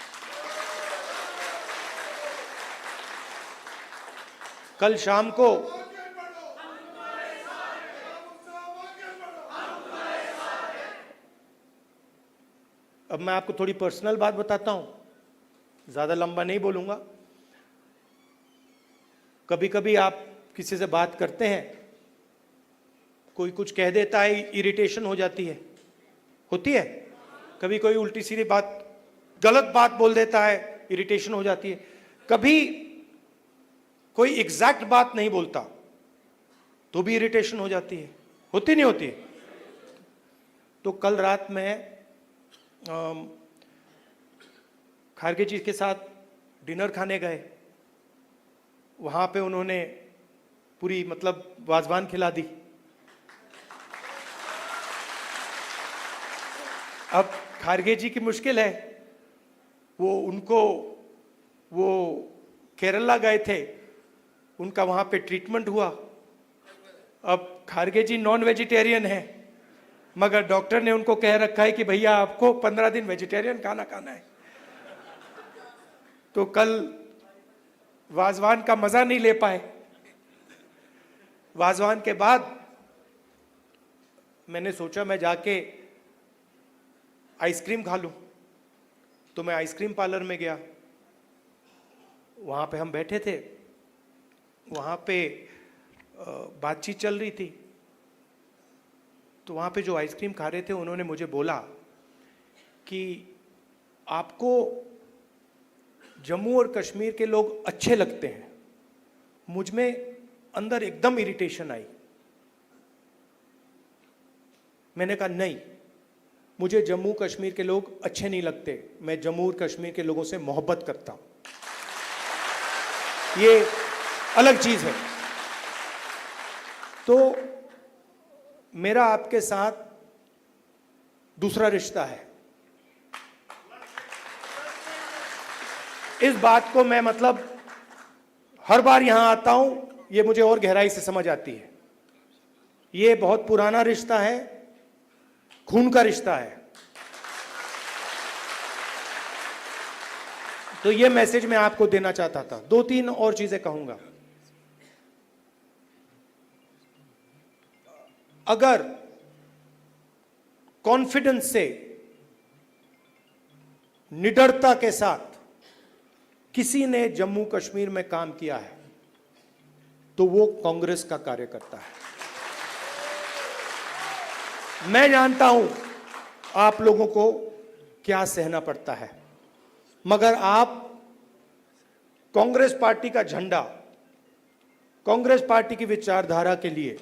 कल शाम को अब मैं आपको थोड़ी पर्सनल बात बताता हूं, ज्यादा लंबा नहीं बोलूंगा। कभी कभी आप किसी से बात करते हैं, कोई कुछ कह देता है, इरिटेशन हो जाती है, होती है। कभी कोई उल्टी सीधी बात, गलत बात बोल देता है, इरिटेशन हो जाती है। कभी कोई एग्जैक्ट बात नहीं बोलता तो भी इरिटेशन हो जाती है, होती नहीं होती। तो कल रात में खारगे जी के साथ डिनर खाने गए, वहां पे उन्होंने पूरी वाजवान खिला दी। अब खारगे जी की मुश्किल है, वो केरला गए थे, उनका वहां पे ट्रीटमेंट हुआ। अब खारगे जी नॉन वेजिटेरियन है, मगर डॉक्टर ने उनको कह रखा है कि भैया आपको 15 दिन वेजिटेरियन खाना खाना है। तो कल वाजवान का मजा नहीं ले पाए। वाजवान के बाद मैंने सोचा मैं जाके आइसक्रीम खा लूं, तो मैं आइसक्रीम पार्लर में गया। वहां पे हम बैठे थे, वहां पे बातचीत चल रही थी। तो वहाँ पे जो आइसक्रीम खा रहे थे, उन्होंने मुझे बोला कि आपको जम्मू और कश्मीर के लोग अच्छे लगते हैं, मुझ में अंदर एकदम इरिटेशन आई। मैंने कहा नहीं, मुझे जम्मू कश्मीर के लोग अच्छे नहीं लगते, मैं जम्मू और कश्मीर के लोगों से मोहब्बत करता हूं, ये अलग चीज है। तो मेरा आपके साथ दूसरा रिश्ता है। इस बात को मैं मतलब हर बार यहां आता हूं, ये मुझे और गहराई से समझ आती है। ये बहुत पुराना रिश्ता है, खून का रिश्ता है। तो ये मैसेज मैं आपको देना चाहता था। 2-3 और चीजें कहूंगा। अगर कॉन्फिडेंस से, निडरता के साथ किसी ने जम्मू कश्मीर में काम किया है तो वो कांग्रेस का कार्यकर्ता है। मैं जानता हूं आप लोगों को क्या सहना पड़ता है, मगर आप कांग्रेस पार्टी का झंडा, कांग्रेस पार्टी की विचारधारा के लिए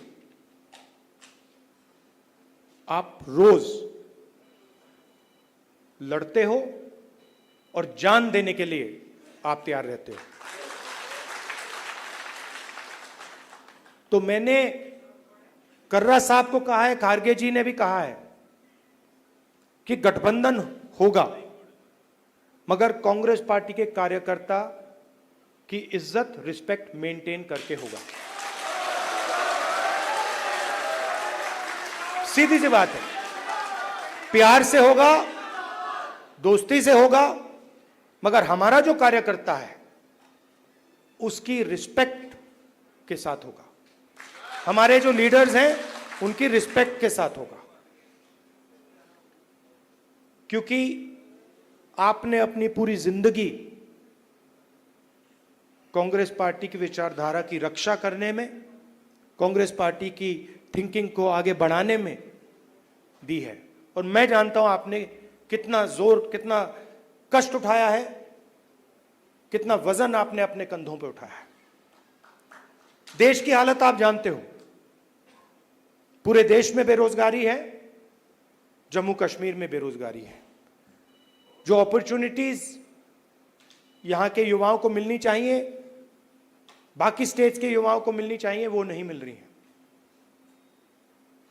आप रोज लड़ते हो और जान देने के लिए आप तैयार रहते हो। तो मैंने कर्रा साहब को कहा है, खारगे जी ने भी कहा है कि गठबंधन होगा, मगर कांग्रेस पार्टी के कार्यकर्ता की इज्जत, रिस्पेक्ट मेंटेन करके होगा। सीधी सी बात है, प्यार से होगा, दोस्ती से होगा, मगर हमारा जो कार्यकर्ता है उसकी रिस्पेक्ट के साथ होगा। हमारे जो लीडर्स हैं उनकी रिस्पेक्ट के साथ होगा, क्योंकि आपने अपनी पूरी जिंदगी कांग्रेस पार्टी की विचारधारा की रक्षा करने में, कांग्रेस पार्टी की थिंकिंग को आगे बढ़ाने में दी है। और मैं जानता हूं आपने कितना जोर, कितना कष्ट उठाया है, कितना वजन आपने अपने कंधों पे उठाया है। देश की हालत आप जानते हो, पूरे देश में बेरोजगारी है, जम्मू कश्मीर में बेरोजगारी है। जो अपॉर्चुनिटीज यहां के युवाओं को मिलनी चाहिए, बाकी स्टेट्स के युवाओं को मिलनी चाहिए, वो नहीं मिल रही है।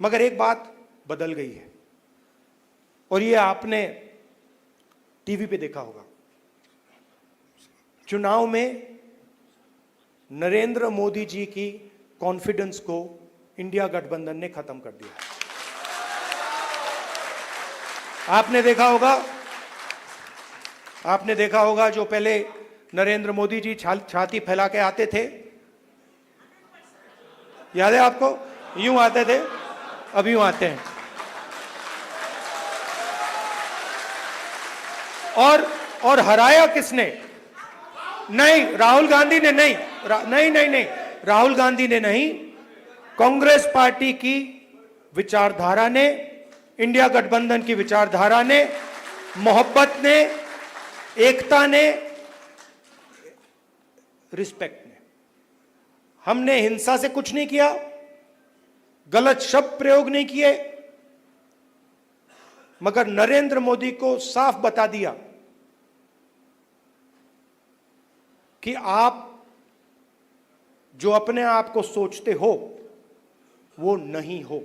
मगर एक बात बदल गई है, और ये आपने टीवी पे देखा होगा। चुनाव में नरेंद्र मोदी जी की कॉन्फिडेंस को इंडिया गठबंधन ने खत्म कर दिया। आपने देखा होगा जो पहले नरेंद्र मोदी जी छाती फैला के आते थे, याद है आपको? यूं आते थे, अब यूं आते हैं। और हराया किसने? नहीं, राहुल गांधी ने नहीं, नहीं, राहुल गांधी ने नहीं, कांग्रेस पार्टी की विचारधारा ने, इंडिया गठबंधन की विचारधारा ने, मोहब्बत ने, एकता ने, रिस्पेक्ट ने। हमने हिंसा से कुछ नहीं किया, गलत शब्द प्रयोग नहीं किए, मगर नरेंद्र मोदी को साफ बता दिया कि आप जो अपने आप को सोचते हो वो नहीं हो।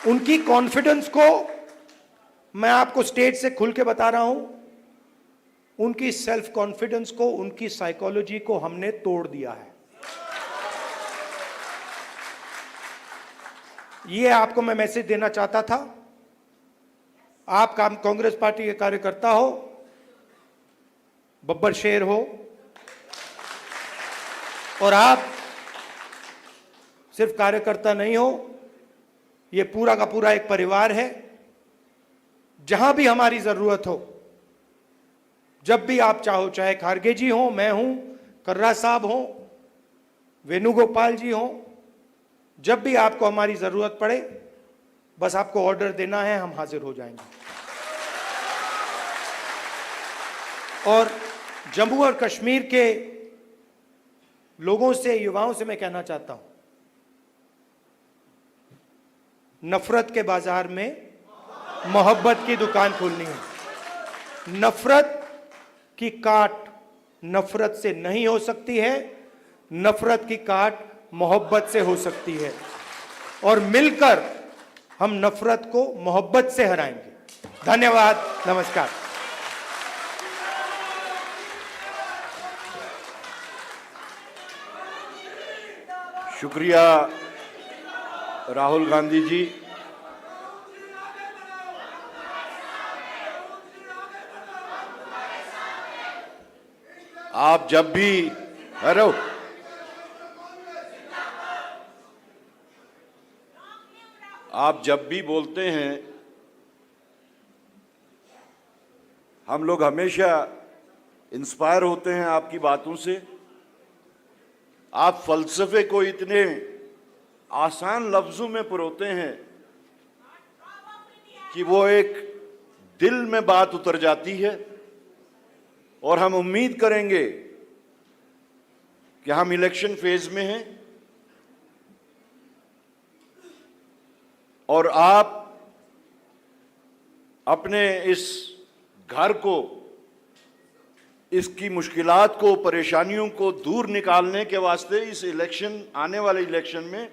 उनकी कॉन्फिडेंस को मैं आपको स्टेज से खुल के बता रहा हूं, उनकी सेल्फ कॉन्फिडेंस को, उनकी साइकोलॉजी को हमने तोड़ दिया है। ये आपको मैं मैसेज देना चाहता था। आप कांग्रेस पार्टी के कार्यकर्ता हो, बब्बर शेर हो, और आप सिर्फ कार्यकर्ता नहीं हो, ये पूरा का पूरा एक परिवार है। जहां भी हमारी जरूरत हो, जब भी आप चाहो, चाहे खारगे जी हो, मैं हूं, कर्रा साहब हो, वेणुगोपाल जी हो, जब भी आपको हमारी जरूरत पड़े, बस आपको ऑर्डर देना है, हम हाजिर हो जाएंगे। और जम्मू और कश्मीर के लोगों से, युवाओं से मैं कहना चाहता हूं, नफरत के बाजार में मोहब्बत की दुकान खोलनी है। नफरत की काट नफरत से नहीं हो सकती है, नफरत की काट मोहब्बत से हो सकती है, और मिलकर हम नफरत को मोहब्बत से हराएंगे। धन्यवाद, नमस्कार। शुक्रिया राहुल गांधी जी। आप जब भी, हेलो, आप जब भी बोलते हैं, हम लोग हमेशा इंस्पायर होते हैं आपकी बातों से। आप फलसफे को इतने आसान लफ्जों में परोते हैं कि वो एक दिल में बात उतर जाती है, और हम उम्मीद करेंगे कि हम इलेक्शन फेज में हैं और आप अपने इस घर को, इसकी मुश्किलात को, परेशानियों को दूर निकालने के वास्ते इस इलेक्शन, आने वाले इलेक्शन में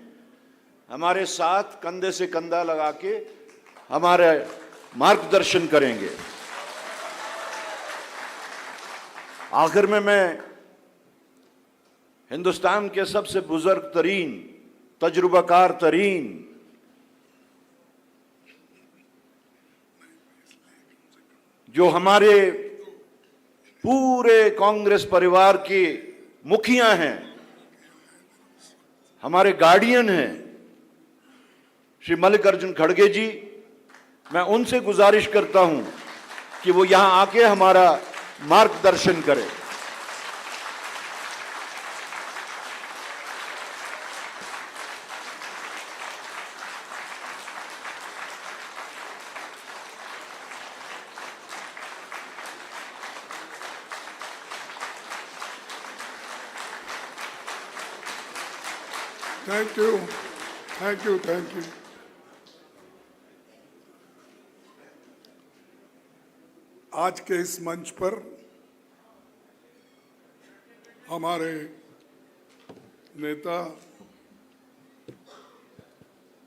हमारे साथ कंधे से कंधा लगा के हमारे मार्गदर्शन करेंगे। आखिर में मैं हिंदुस्तान के सबसे बुजुर्ग तरीन, तजुर्बाकार तरीन जो हमारे पूरे कांग्रेस परिवार के मुखिया हैं, हमारे गार्डियन हैं, श्री मल्लिकार्जुन खड़गे जी, मैं उनसे गुजारिश करता हूं कि वो यहां आके हमारा मार्गदर्शन करें। Thank you, thank you, thank you. आज के इस मंच पर हमारे नेता,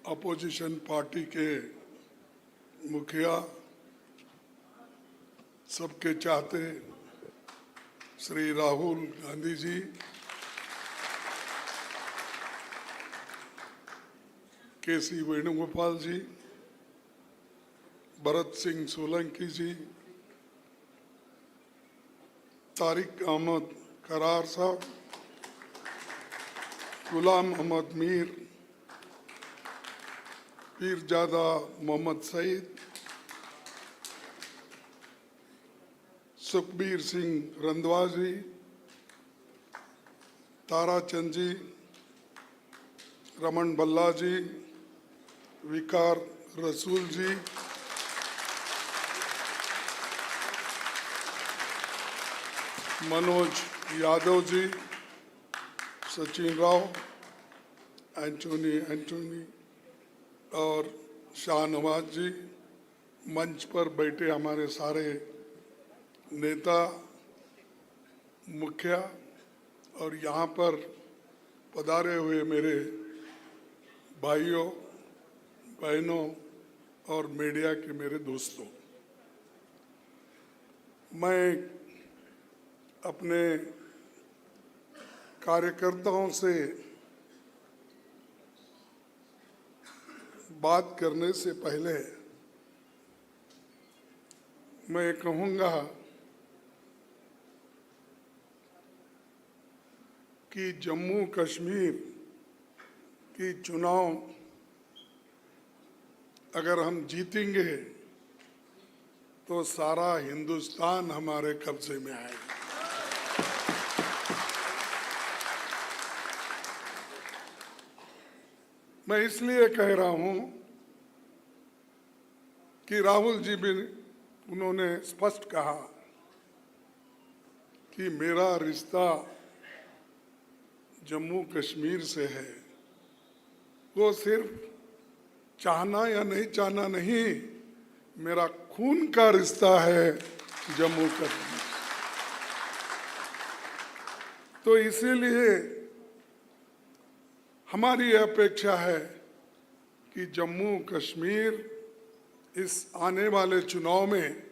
अपोजिशन पार्टी के मुखिया, सबके चाहते श्री राहुल गांधी जी, केसी वेणुगोपाल जी, भरत सिंह सोलंकी जी, तारिक अहमद करार साहब, गुलाम अहमद मीर, पीरजादा मोहम्मद सईद, सुखबीर सिंह रंधवा जी, ताराचंद जी, रमन भल्ला जी, विकार रसूल जी, मनोज यादव जी, सचिन राव, एंटोनी और शाहनवाज जी, मंच पर बैठे हमारे सारे नेता, मुखिया और यहाँ पर पधारे हुए मेरे भाइयों, बहनों और मीडिया के मेरे दोस्तों, मैं अपने कार्यकर्ताओं से बात करने से पहले मैं कहूँगा कि जम्मू कश्मीर की चुनाव अगर हम जीतेंगे तो सारा हिंदुस्तान हमारे कब्जे में आएगा। मैं इसलिए कह रहा हूं कि राहुल जी भी, उन्होंने स्पष्ट कहा कि मेरा रिश्ता जम्मू कश्मीर से है, वो सिर्फ चाहना या नहीं चाहना नहीं, मेरा खून का रिश्ता है जम्मू कश्मीर। तो इसीलिए हमारी अपेक्षा है कि जम्मू कश्मीर इस आने वाले चुनाव में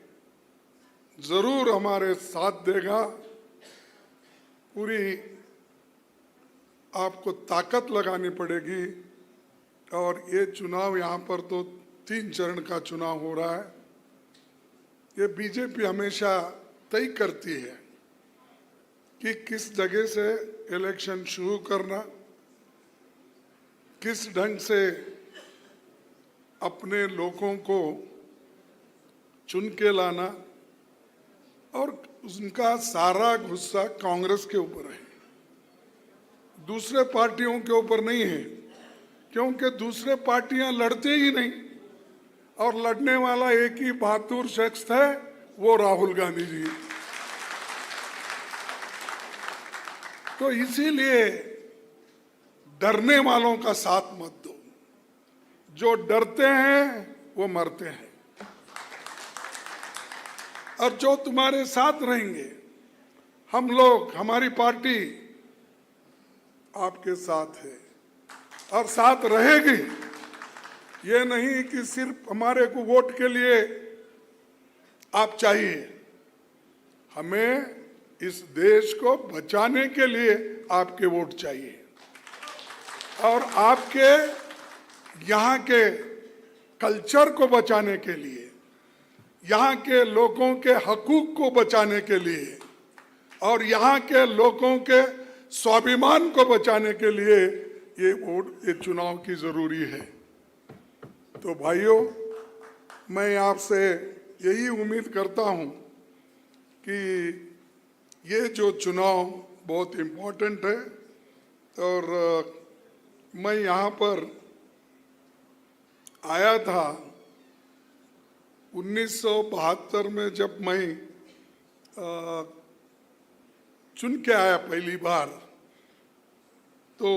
जरूर हमारे साथ देगा। पूरी आपको ताकत लगानी पड़ेगी। और ये चुनाव यहाँ पर तो 3 चरण का चुनाव हो रहा है। ये बीजेपी हमेशा तय करती है कि किस जगह से इलेक्शन शुरू करना, किस ढंग से अपने लोगों को चुन के लाना, और उनका सारा गुस्सा कांग्रेस के ऊपर है, दूसरे पार्टियों के ऊपर नहीं है, क्योंकि दूसरे पार्टियां लड़ते ही नहीं और लड़ने वाला एक ही बहादुर शख्स है, वो राहुल गांधी जी। तो इसीलिए डरने वालों का साथ मत दो, जो डरते हैं वो मरते हैं, और जो तुम्हारे साथ रहेंगे, हम लोग, हमारी पार्टी आपके साथ है और साथ रहेगी। ये नहीं कि सिर्फ हमारे को वोट के लिए आप चाहिए, हमें इस देश को बचाने के लिए आपके वोट चाहिए, और आपके यहाँ के कल्चर को बचाने के लिए, यहाँ के लोगों के हकूक को बचाने के लिए, और यहाँ के लोगों के स्वाभिमान को बचाने के लिए ये वोट, ये चुनाव की जरूरी है। तो भाइयों, मैं आपसे यही उम्मीद करता हूं कि ये जो चुनाव बहुत इम्पोर्टेंट है, और मैं यहाँ पर आया था 1972 में, जब मैं चुन के आया पहली बार, तो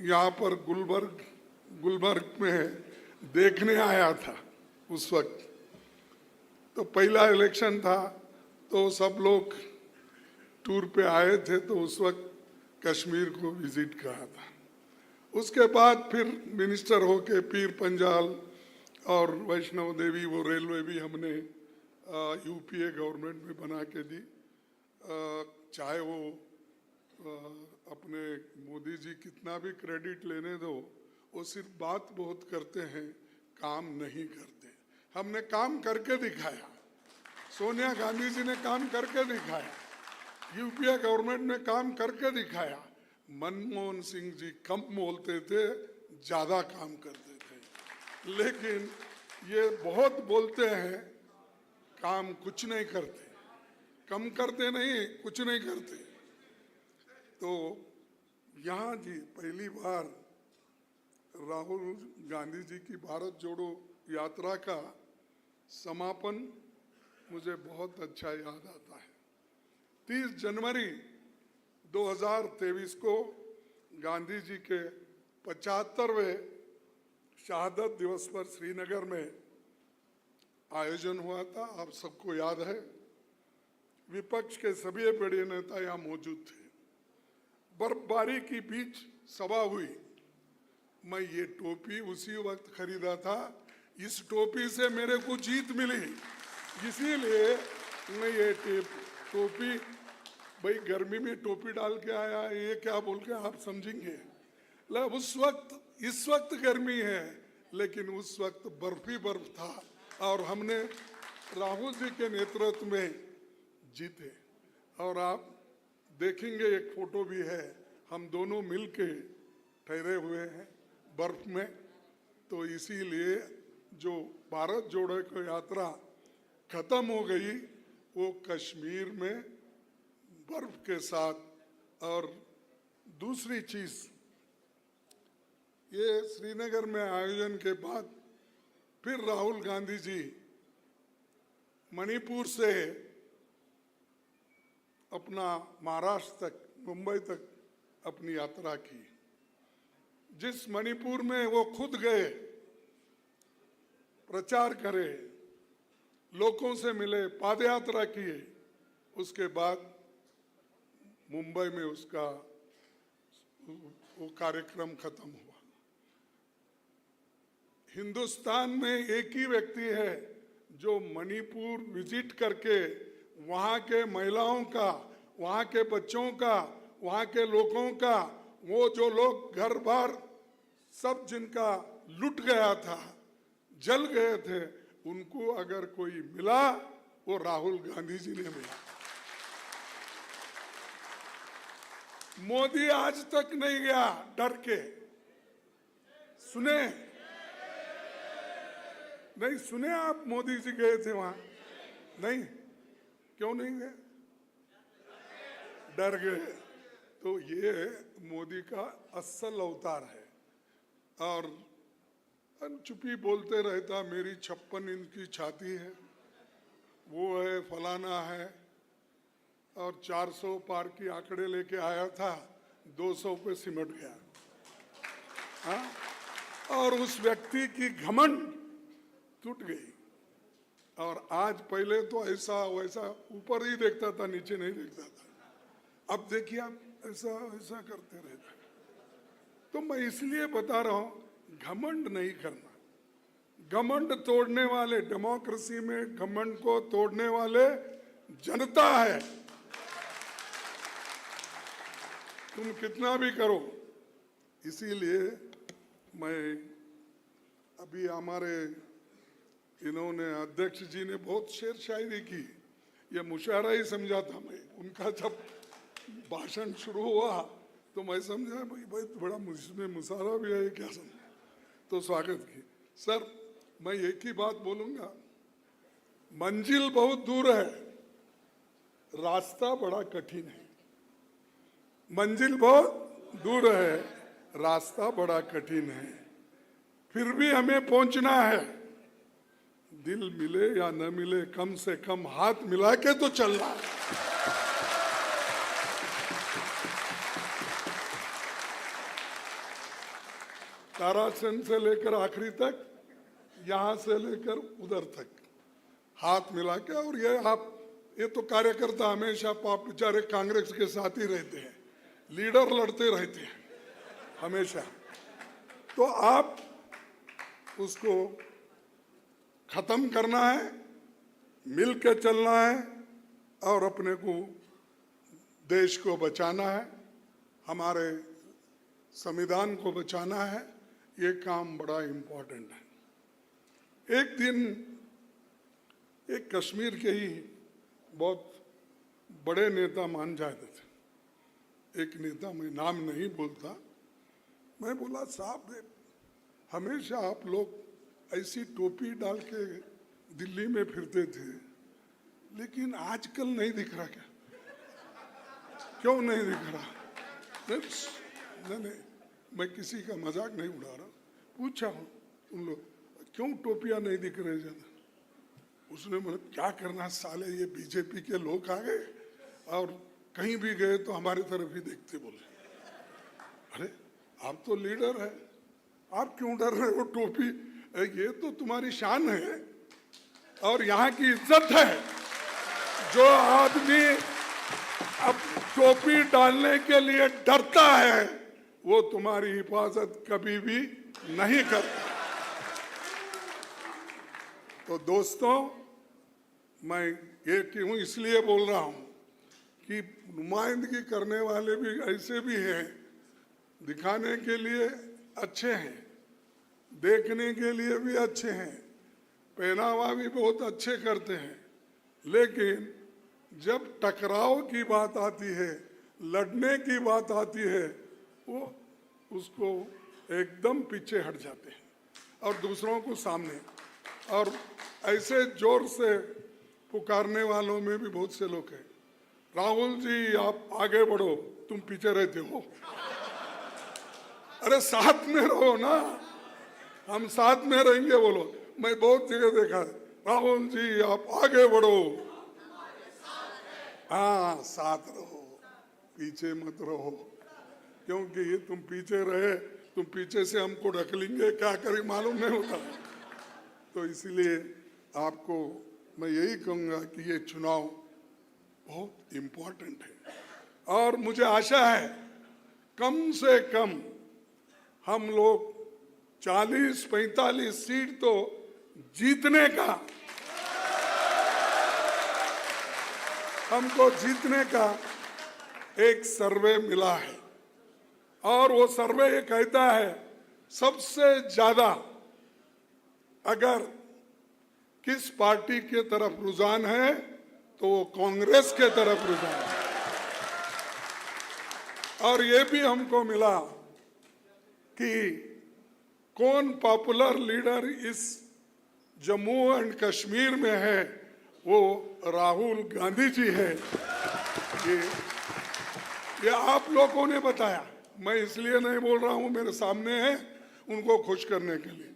यहाँ पर गुलबर्ग में देखने आया था उस वक्त। तो पहला इलेक्शन था, तो सब लोग टूर पे आए थे, तो उस वक्त कश्मीर को विजिट करा था। उसके बाद फिर मिनिस्टर होके पीर पंजाल और वैष्णो देवी, वो रेलवे भी हमने यूपीए गवर्नमेंट में बना के दी। चाहे वो अपने मोदी जी कितना भी क्रेडिट लेने दो, वो सिर्फ बात बहुत करते हैं, काम नहीं करते। हमने काम करके दिखाया, सोनिया गांधी जी ने काम करके दिखाया, यूपीए गवर्नमेंट ने काम करके दिखाया। मनमोहन सिंह जी कम बोलते थे, ज्यादा काम करते थे, लेकिन ये बहुत बोलते हैं, काम कुछ नहीं करते, कम करते नहीं, कुछ नहीं करते। तो यहाँ जी पहली बार राहुल गांधी जी की भारत जोड़ो यात्रा का समापन मुझे बहुत अच्छा याद आता है। 30 जनवरी 2023 को गांधी जी के 75वें शहादत दिवस पर श्रीनगर में आयोजन हुआ था, आप सबको याद है। विपक्ष के सभी बड़े नेता यहाँ मौजूद थे। बर्फबारी के बीच सभा हुई। मैं ये टोपी उसी वक्त खरीदा था, इस टोपी से मेरे को जीत मिली, इसीलिए मैं ये टोपी, भाई गर्मी में टोपी डाल के आया, ये क्या बोल के आप समझेंगे। उस वक्त, इस वक्त गर्मी है, लेकिन उस वक्त बर्फ ही बर्फ था, और हमने राहुल जी के नेतृत्व में जीते। और आप देखेंगे एक फोटो भी है, हम दोनों मिलके ठहरे हुए हैं बर्फ में। तो इसीलिए जो भारत जोड़ो की यात्रा खत्म हो गई, वो कश्मीर में बर्फ के साथ। और दूसरी चीज, ये श्रीनगर में आयोजन के बाद फिर राहुल गांधी जी मणिपुर से अपना महाराष्ट्र तक, मुंबई तक अपनी यात्रा की। जिस मणिपुर में वो खुद गए, प्रचार करे, लोगों से मिले, पादयात्रा किए, उसके बाद मुंबई में उसका वो कार्यक्रम खत्म हुआ। हिंदुस्तान में एक ही व्यक्ति है जो मणिपुर विजिट करके वहाँ के महिलाओं का, वहाँ के बच्चों का, वहाँ के लोगों का, वो जो लोग घर बार सब जिनका लुट गया था, जल गए थे, उनको अगर कोई मिला वो राहुल गांधी जी ने मिला। मोदी आज तक नहीं गया डर के। सुने नहीं? सुने आप मोदी जी गए थे वहां? नहीं? क्यों नहीं गए? डर गए। तो ये मोदी का असल अवतार है। और चुप्पी बोलते रहता, मेरी 56 इंच की छाती है, वो है, फलाना है, और 400 पार की आंकड़े लेके आया था, 200 पे सिमट गया। हाँ? और उस व्यक्ति की घमंड टूट गई। और आज, पहले तो ऐसा वैसा ऊपर ही देखता था, नीचे नहीं देखता था। अब देखिए आप ऐसा ऐसा करते रहते। तो मैं इसलिए बता रहा हूं, घमंड नहीं करना। घमंड तोड़ने वाले, डेमोक्रेसी में घमंड को तोड़ने वाले जनता है। तुम कितना भी करो। इसीलिए मैं अभी हमारे इन्होंने, अध्यक्ष जी ने बहुत शेर शायरी की, ये मुशायरा ही समझा था मैं। उनका जब भाषण शुरू हुआ तो मैं समझा भाई बड़ा इसमें मुशायरा भी है क्या, समझ तो स्वागत की। सर मैं एक ही बात बोलूंगा, मंजिल बहुत दूर है, रास्ता बड़ा कठिन है। मंजिल बहुत दूर है, रास्ता बड़ा कठिन है, फिर भी हमें पहुंचना है। दिल मिले या न मिले, कम से कम हाथ मिला के तो चलना है। तारासन से लेकर आखिरी तक, यहां से लेकर उधर तक हाथ मिला के। और ये तो कार्यकर्ता हमेशा आप बेचारे कांग्रेस के साथ ही रहते हैं, लीडर लड़ते रहते हैं हमेशा। तो आप उसको खत्म करना है, मिल के चलना है, और अपने को, देश को बचाना है, हमारे संविधान को बचाना है। ये काम बड़ा इम्पोर्टेंट है। एक दिन एक कश्मीर के ही बहुत बड़े नेता मान जाते थे, एक नेता, मैं नाम नहीं बोलता, मैं बोला साहब हमेशा आप लोग ऐसी टोपी डाल के दिल्ली में फिरते थे, लेकिन आजकल नहीं दिख रहा क्या? क्यों नहीं दिख रहा? नहीं, मैं किसी का मजाक नहीं उड़ा रहा, पूछा हूँ तुम लोग क्यों टोपियां नहीं दिख रहे ज्यादा? उसने बोला क्या करना साले, ये बीजेपी के लोग आ गए और कहीं भी गए तो हमारी तरफ ही देखते। बोले अरे आप तो लीडर है, आप क्यों डर रहे हो? टोपी ये तो तुम्हारी शान है और यहाँ की इज्जत है। जो आदमी अब टोपी डालने के लिए डरता है वो तुम्हारी हिफाजत कभी भी नहीं करता। तो दोस्तों, मैं ये क्यों इसलिए बोल रहा हूं कि नुमाइंदगी करने वाले भी ऐसे भी हैं, दिखाने के लिए अच्छे हैं, देखने के लिए भी अच्छे हैं, पहनावा भी बहुत अच्छे करते हैं, लेकिन जब टकराव की बात आती है, लड़ने की बात आती है, वो उसको एकदम पीछे हट जाते हैं और दूसरों को सामने। और ऐसे जोर से पुकारने वालों में भी बहुत से लोग हैं, राहुल जी आप आगे बढ़ो, तुम पीछे रहते हो। अरे साथ में रहो ना, हम साथ में रहेंगे बोलो। मैं बहुत जगह देखा है, राहुल जी आप आगे बढ़ो, हाँ, साथ रहो, पीछे मत रहो, क्योंकि ये तुम पीछे रहे, तुम पीछे से हमको ढकलेंगे, क्या करें मालूम नहीं होता। तो इसीलिए आपको मैं यही कहूंगा कि ये चुनाव बहुत इम्पोर्टेंट है और मुझे आशा है कम से कम हम लोग 40-45 सीट तो जीतने का, हमको जीतने का एक सर्वे मिला है और वो सर्वे ये कहता है सबसे ज्यादा अगर किस पार्टी के तरफ रुझान है तो वो कांग्रेस के तरफ रुझान है। और ये भी हमको मिला कि कौन पॉपुलर लीडर इस जम्मू एंड कश्मीर में है, वो राहुल गांधी जी है। ये आप लोगों ने बताया, मैं इसलिए नहीं बोल रहा हूं, मेरे सामने है, उनको खुश करने के लिए।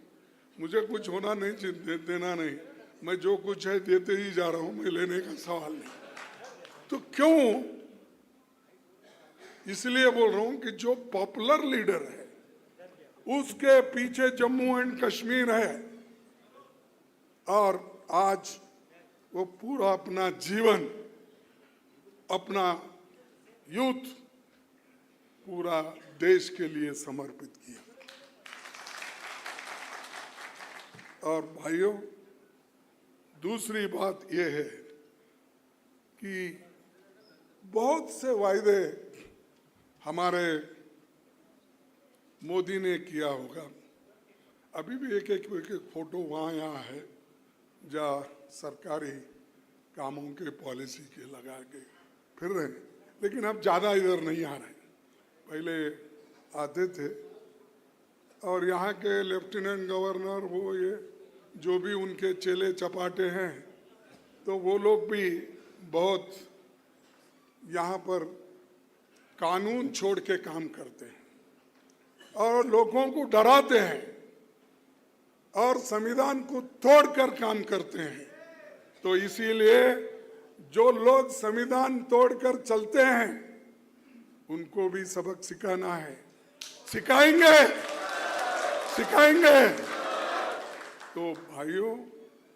मुझे कुछ होना नहीं, देना नहीं, मैं जो कुछ है देते ही जा रहा हूं, मैं लेने का सवाल नहीं। तो क्यों, इसलिए बोल रहा हूं कि जो पॉपुलर लीडर है उसके पीछे जम्मू एंड कश्मीर है और आज वो पूरा अपना जीवन, अपना यूथ पूरा देश के लिए समर्पित किया। और भाइयों, दूसरी बात यह है कि बहुत से वायदे हमारे मोदी ने किया होगा। अभी भी एक एक फोटो वहाँ यहाँ है जहाँ सरकारी कामों के पॉलिसी के लगा के फिर रहे, लेकिन अब ज़्यादा इधर नहीं आ रहे, पहले आते थे। और यहाँ के लेफ्टिनेंट गवर्नर, वो ये जो भी उनके चेले चपाटे हैं, तो वो लोग भी बहुत यहाँ पर कानून छोड़ के काम करते हैं और लोगों को डराते हैं और संविधान को तोड़कर काम करते हैं। तो इसीलिए जो लोग संविधान तोड़कर चलते हैं उनको भी सबक सिखाना है, सिखाएंगे। तो भाइयों,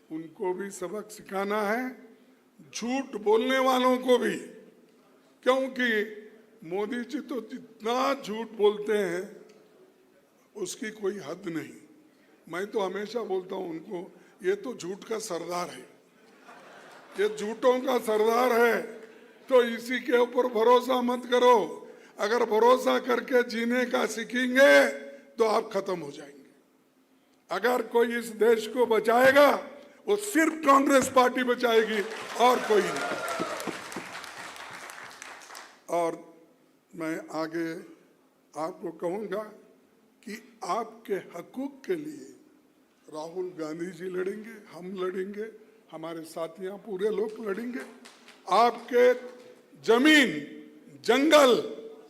उनको भी सबक सिखाना है, झूठ बोलने वालों को भी, क्योंकि मोदी जी तो जितना झूठ बोलते हैं उसकी कोई हद नहीं। मैं तो हमेशा बोलता हूं उनको, ये तो झूठ का सरदार है, ये झूठों का सरदार है। तो इसी के ऊपर भरोसा मत करो। अगर भरोसा करके जीने का सीखेंगे तो आप खत्म हो जाएंगे। अगर कोई इस देश को बचाएगा वो सिर्फ कांग्रेस पार्टी बचाएगी और कोई नहीं। और मैं आगे आपको कहूंगा कि आपके हकूक के लिए राहुल गांधी जी लड़ेंगे, हम लड़ेंगे, हमारे साथियां पूरे लोग लड़ेंगे। आपके जमीन, जंगल,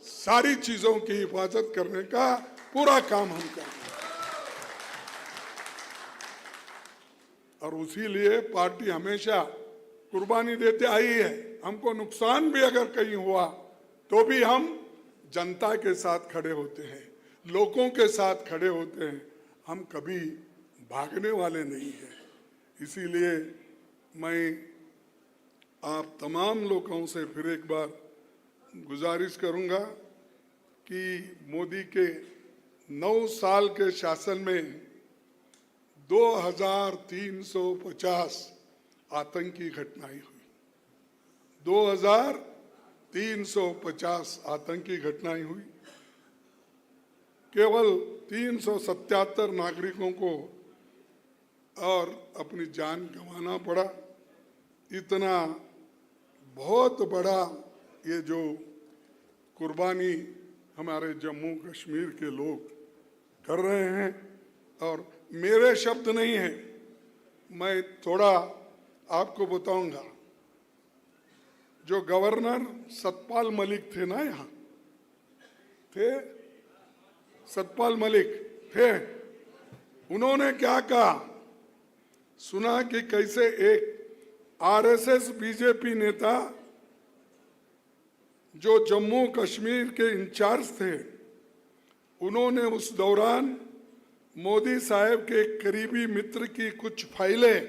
सारी चीजों की हिफाजत करने का पूरा काम हम करेंगे। और उसी लिए पार्टी हमेशा कुर्बानी देते आई है। हमको नुकसान भी अगर कहीं हुआ तो भी हम जनता के साथ खड़े होते हैं, लोगों के साथ खड़े होते हैं, हम कभी भागने वाले नहीं हैं। इसीलिए मैं आप तमाम लोगों से फिर एक बार गुजारिश करूंगा कि मोदी के 9 साल के शासन में 2350 आतंकी घटनाएं हुई। 2350 आतंकी घटनाएं हुई। केवल 377 नागरिकों को और अपनी जान गंवाना पड़ा। इतना बहुत बड़ा ये जो कुर्बानी हमारे जम्मू कश्मीर के लोग कर रहे हैं, और मेरे शब्द नहीं है, मैं थोड़ा आपको बताऊंगा। जो गवर्नर सतपाल मलिक थे ना, यहाँ थे सतपाल मलिक थे, उन्होंने क्या कहा सुना कि कैसे एक आरएसएस बीजेपी नेता जो जम्मू कश्मीर के इंचार्ज थे, उन्होंने उस दौरान मोदी साहब के करीबी मित्र की कुछ फाइलें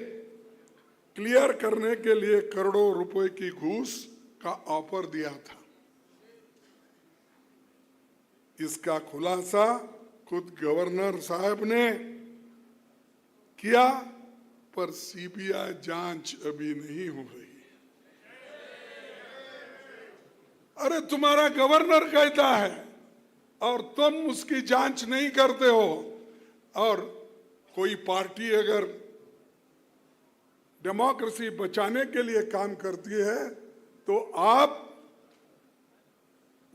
क्लियर करने के लिए करोड़ों रुपए की घूस का ऑफर दिया था। इसका खुलासा खुद गवर्नर साहब ने किया, पर सीबीआई जांच अभी नहीं हो रही। अरे तुम्हारा गवर्नर कहता है और तुम उसकी जांच नहीं करते हो। और कोई पार्टी अगर डेमोक्रेसी बचाने के लिए काम करती है तो आप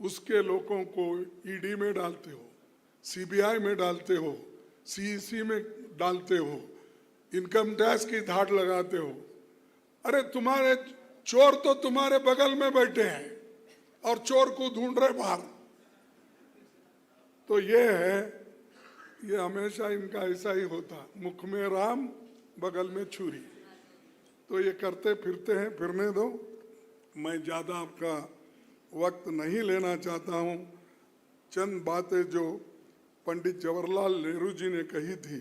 उसके लोगों को ईडी में डालते हो, सीबीआई में डालते हो, सीईसी में डालते हो, इनकम टैक्स की धाड़ लगाते हो। अरे तुम्हारे चोर तो तुम्हारे बगल में बैठे हैं और चोर को ढूंढ रहे बाहर। तो ये है, ये हमेशा इनका ऐसा ही होता, मुख में राम बगल में छुरी। तो ये करते फिरते हैं, फिरने दो। मैं ज्यादा आपका वक्त नहीं लेना चाहता हूं। चंद बातें जो पंडित जवाहरलाल नेहरू जी ने कही थी,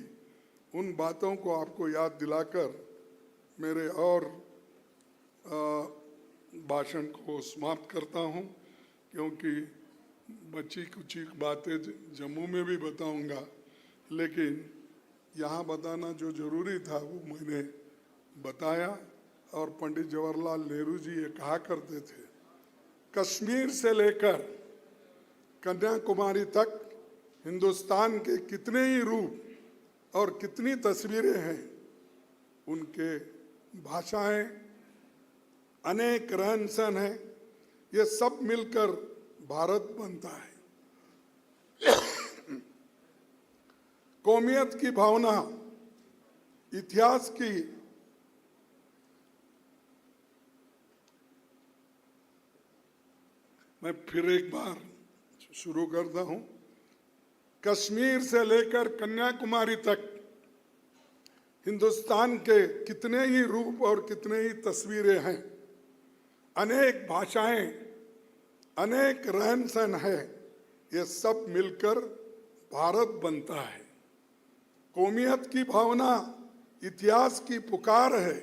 उन बातों को आपको याद दिलाकर मेरे और भाषण को समाप्त करता हूं, क्योंकि बची कुछ बातें जम्मू में भी बताऊंगा, लेकिन यहाँ बताना जो जरूरी था वो मैंने बताया। और पंडित जवाहरलाल नेहरू जी ये कहा करते थे, कश्मीर से लेकर कन्याकुमारी तक हिंदुस्तान के कितने ही रूप और कितनी तस्वीरें हैं, उनके भाषाएं, अनेक रहन सहन है, ये सब मिलकर भारत बनता है। कौमियत की भावना, इतिहास की मैं फिर एक बार शुरू करता हूं। कश्मीर से लेकर कन्याकुमारी तक हिंदुस्तान के कितने ही रूप और कितने ही तस्वीरें हैं, अनेक भाषाएं, अनेक रहन सहन है, ये सब मिलकर भारत बनता है। कौमियत की भावना इतिहास की पुकार है,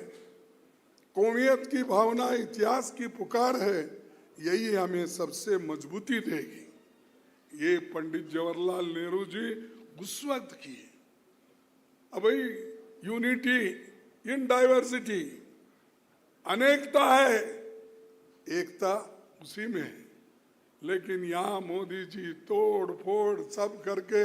कौमियत की भावना इतिहास की पुकार है, यही हमें सबसे मजबूती देगी। ये पंडित जवाहरलाल नेहरू जी उस वक्त किए। अब भाई यूनिटी इन डाइवर्सिटी, अनेकता है, एकता उसी में है। लेकिन यहाँ मोदी जी तोड़ फोड़ सब करके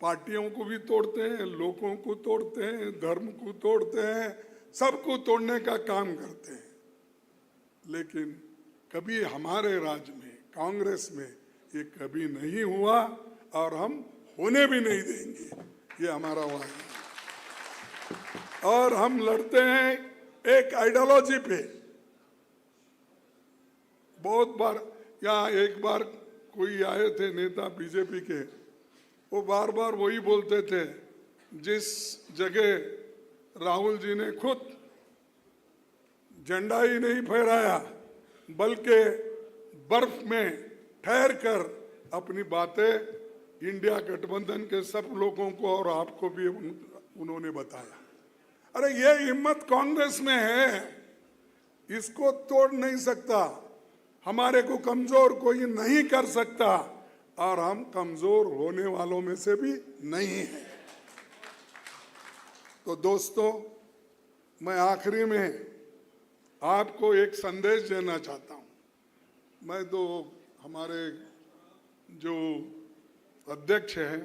पार्टियों को भी तोड़ते हैं, लोगों को तोड़ते हैं, धर्म को तोड़ते हैं, सबको तोड़ने का काम करते हैं। लेकिन कभी हमारे राज्य में, कांग्रेस में ये कभी नहीं हुआ और हम होने भी नहीं देंगे। ये हमारा वादा है। और हम लड़ते हैं एक आइडियोलॉजी पे। बहुत बार यहाँ एक बार कोई आए थे नेता बीजेपी के, वो बार बार वही बोलते थे, जिस जगह राहुल जी ने खुद झंडा ही नहीं फहराया बल्कि बर्फ में ठहर कर अपनी बातें इंडिया गठबंधन के सब लोगों को और आपको भी उन्होंने बताया। अरे ये हिम्मत कांग्रेस में है, इसको तोड़ नहीं सकता, हमारे को कमजोर कोई नहीं कर सकता और हम कमजोर होने वालों में से भी नहीं हैं। तो दोस्तों, मैं आखिरी में आपको एक संदेश देना चाहता हूं। मैं तो हमारे जो अध्यक्ष हैं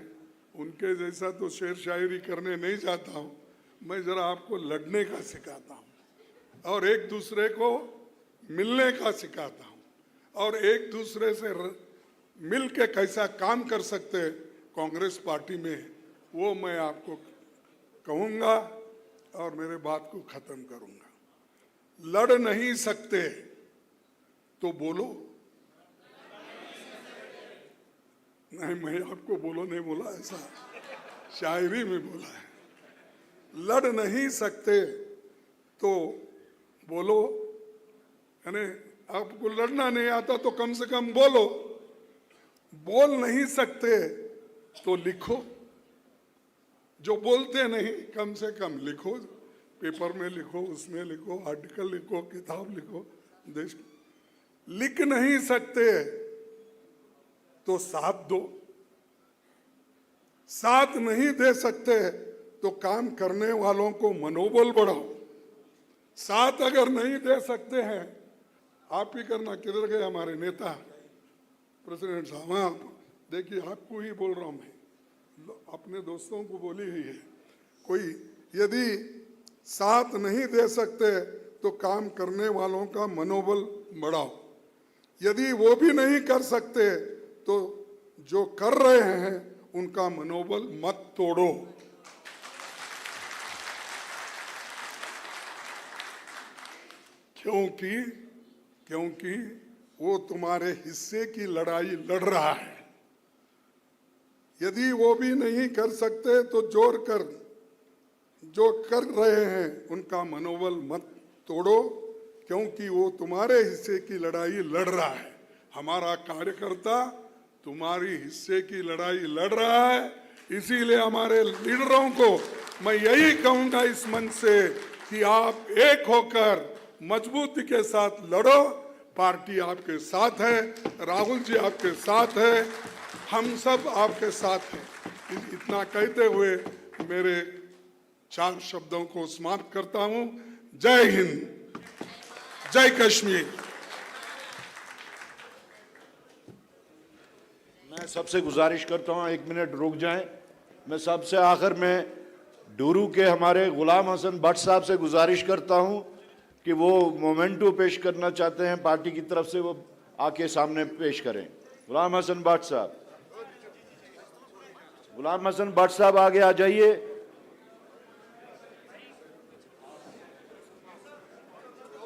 उनके जैसा तो शेर शायरी करने नहीं जाता हूं, मैं जरा आपको लड़ने का सिखाता हूं और एक दूसरे को मिलने का सिखाता हूं और एक दूसरे से मिल के कैसा काम कर सकते हैं कांग्रेस पार्टी में, वो मैं आपको कहूंगा और मेरे बात को खत्म करूंगा। लड़ नहीं सकते तो बोलो। नहीं, मैं आपको बोलो नहीं बोला, ऐसा शायरी में बोला है। लड़ नहीं सकते तो बोलो, यानी आपको लड़ना नहीं आता तो कम से कम बोलो, बोल नहीं सकते तो लिखो, जो बोलते नहीं कम से कम लिखो, पेपर में लिखो, उसमें लिखो, आर्टिकल लिखो, किताब लिखो। देश लिख नहीं सकते तो साथ दो, साथ नहीं दे सकते तो काम करने वालों को मनोबल बढ़ाओ। साथ अगर नहीं दे सकते हैं, आप ही करना। किधर गए हमारे नेता प्रेसिडेंट साहब? हाँ, देखिए आपको ही बोल रहा हूं मैं, अपने दोस्तों को बोली हुई है। कोई यदि साथ नहीं दे सकते तो काम करने वालों का मनोबल बढ़ाओ। यदि वो भी नहीं कर सकते तो जो कर रहे हैं उनका मनोबल मत तोड़ो। क्योंकि वो तुम्हारे हिस्से की लड़ाई लड़ रहा है। यदि वो भी नहीं कर सकते तो जोर कर, जो कर रहे हैं उनका मनोबल मत तोड़ो, क्योंकि वो तुम्हारे हिस्से की लड़ाई लड़ रहा है। हमारा कार्यकर्ता तुम्हारी हिस्से की लड़ाई लड़ रहा है, इसीलिए हमारे लीडरों को मैं यही कहूंगा इस मंच से कि आप एक होकर मजबूती के साथ लड़ो। पार्टी आपके साथ है, राहुल जी आपके साथ है, हम सब आपके साथ हैं। इतना कहते हुए मेरे 4 शब्दों को समाप्त करता हूं। जय हिंद, जय कश्मीर। मैं सबसे गुजारिश करता हूं 1 मिनट रुक जाएं। मैं सबसे आखिर में डूरू के हमारे गुलाम हसन भट्ट साहब से गुजारिश करता हूं कि वो मोमेंटो पेश करना चाहते हैं पार्टी की तरफ से, वो आके सामने पेश करें। गुलाम हसन भट्ट साहब, गुलाम हसन भट्ट साहब आगे आ जाइए।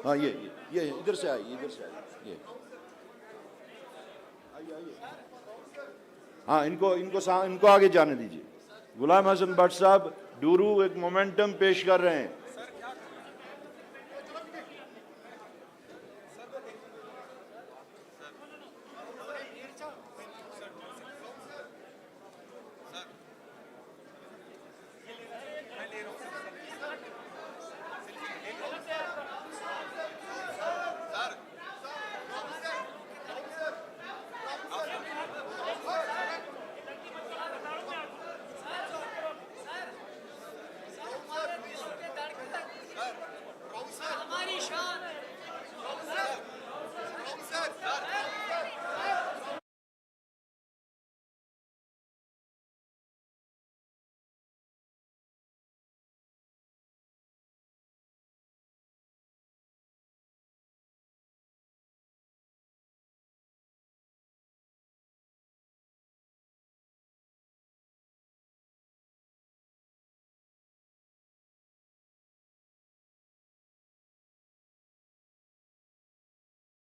हाँ, ये इधर से आइए, इधर से आइए, ये आइए। हाँ, इनको आगे जाने दीजिए। गुलाम हसन भट्ट साहब डूरू एक मोमेंटम पेश कर रहे हैं।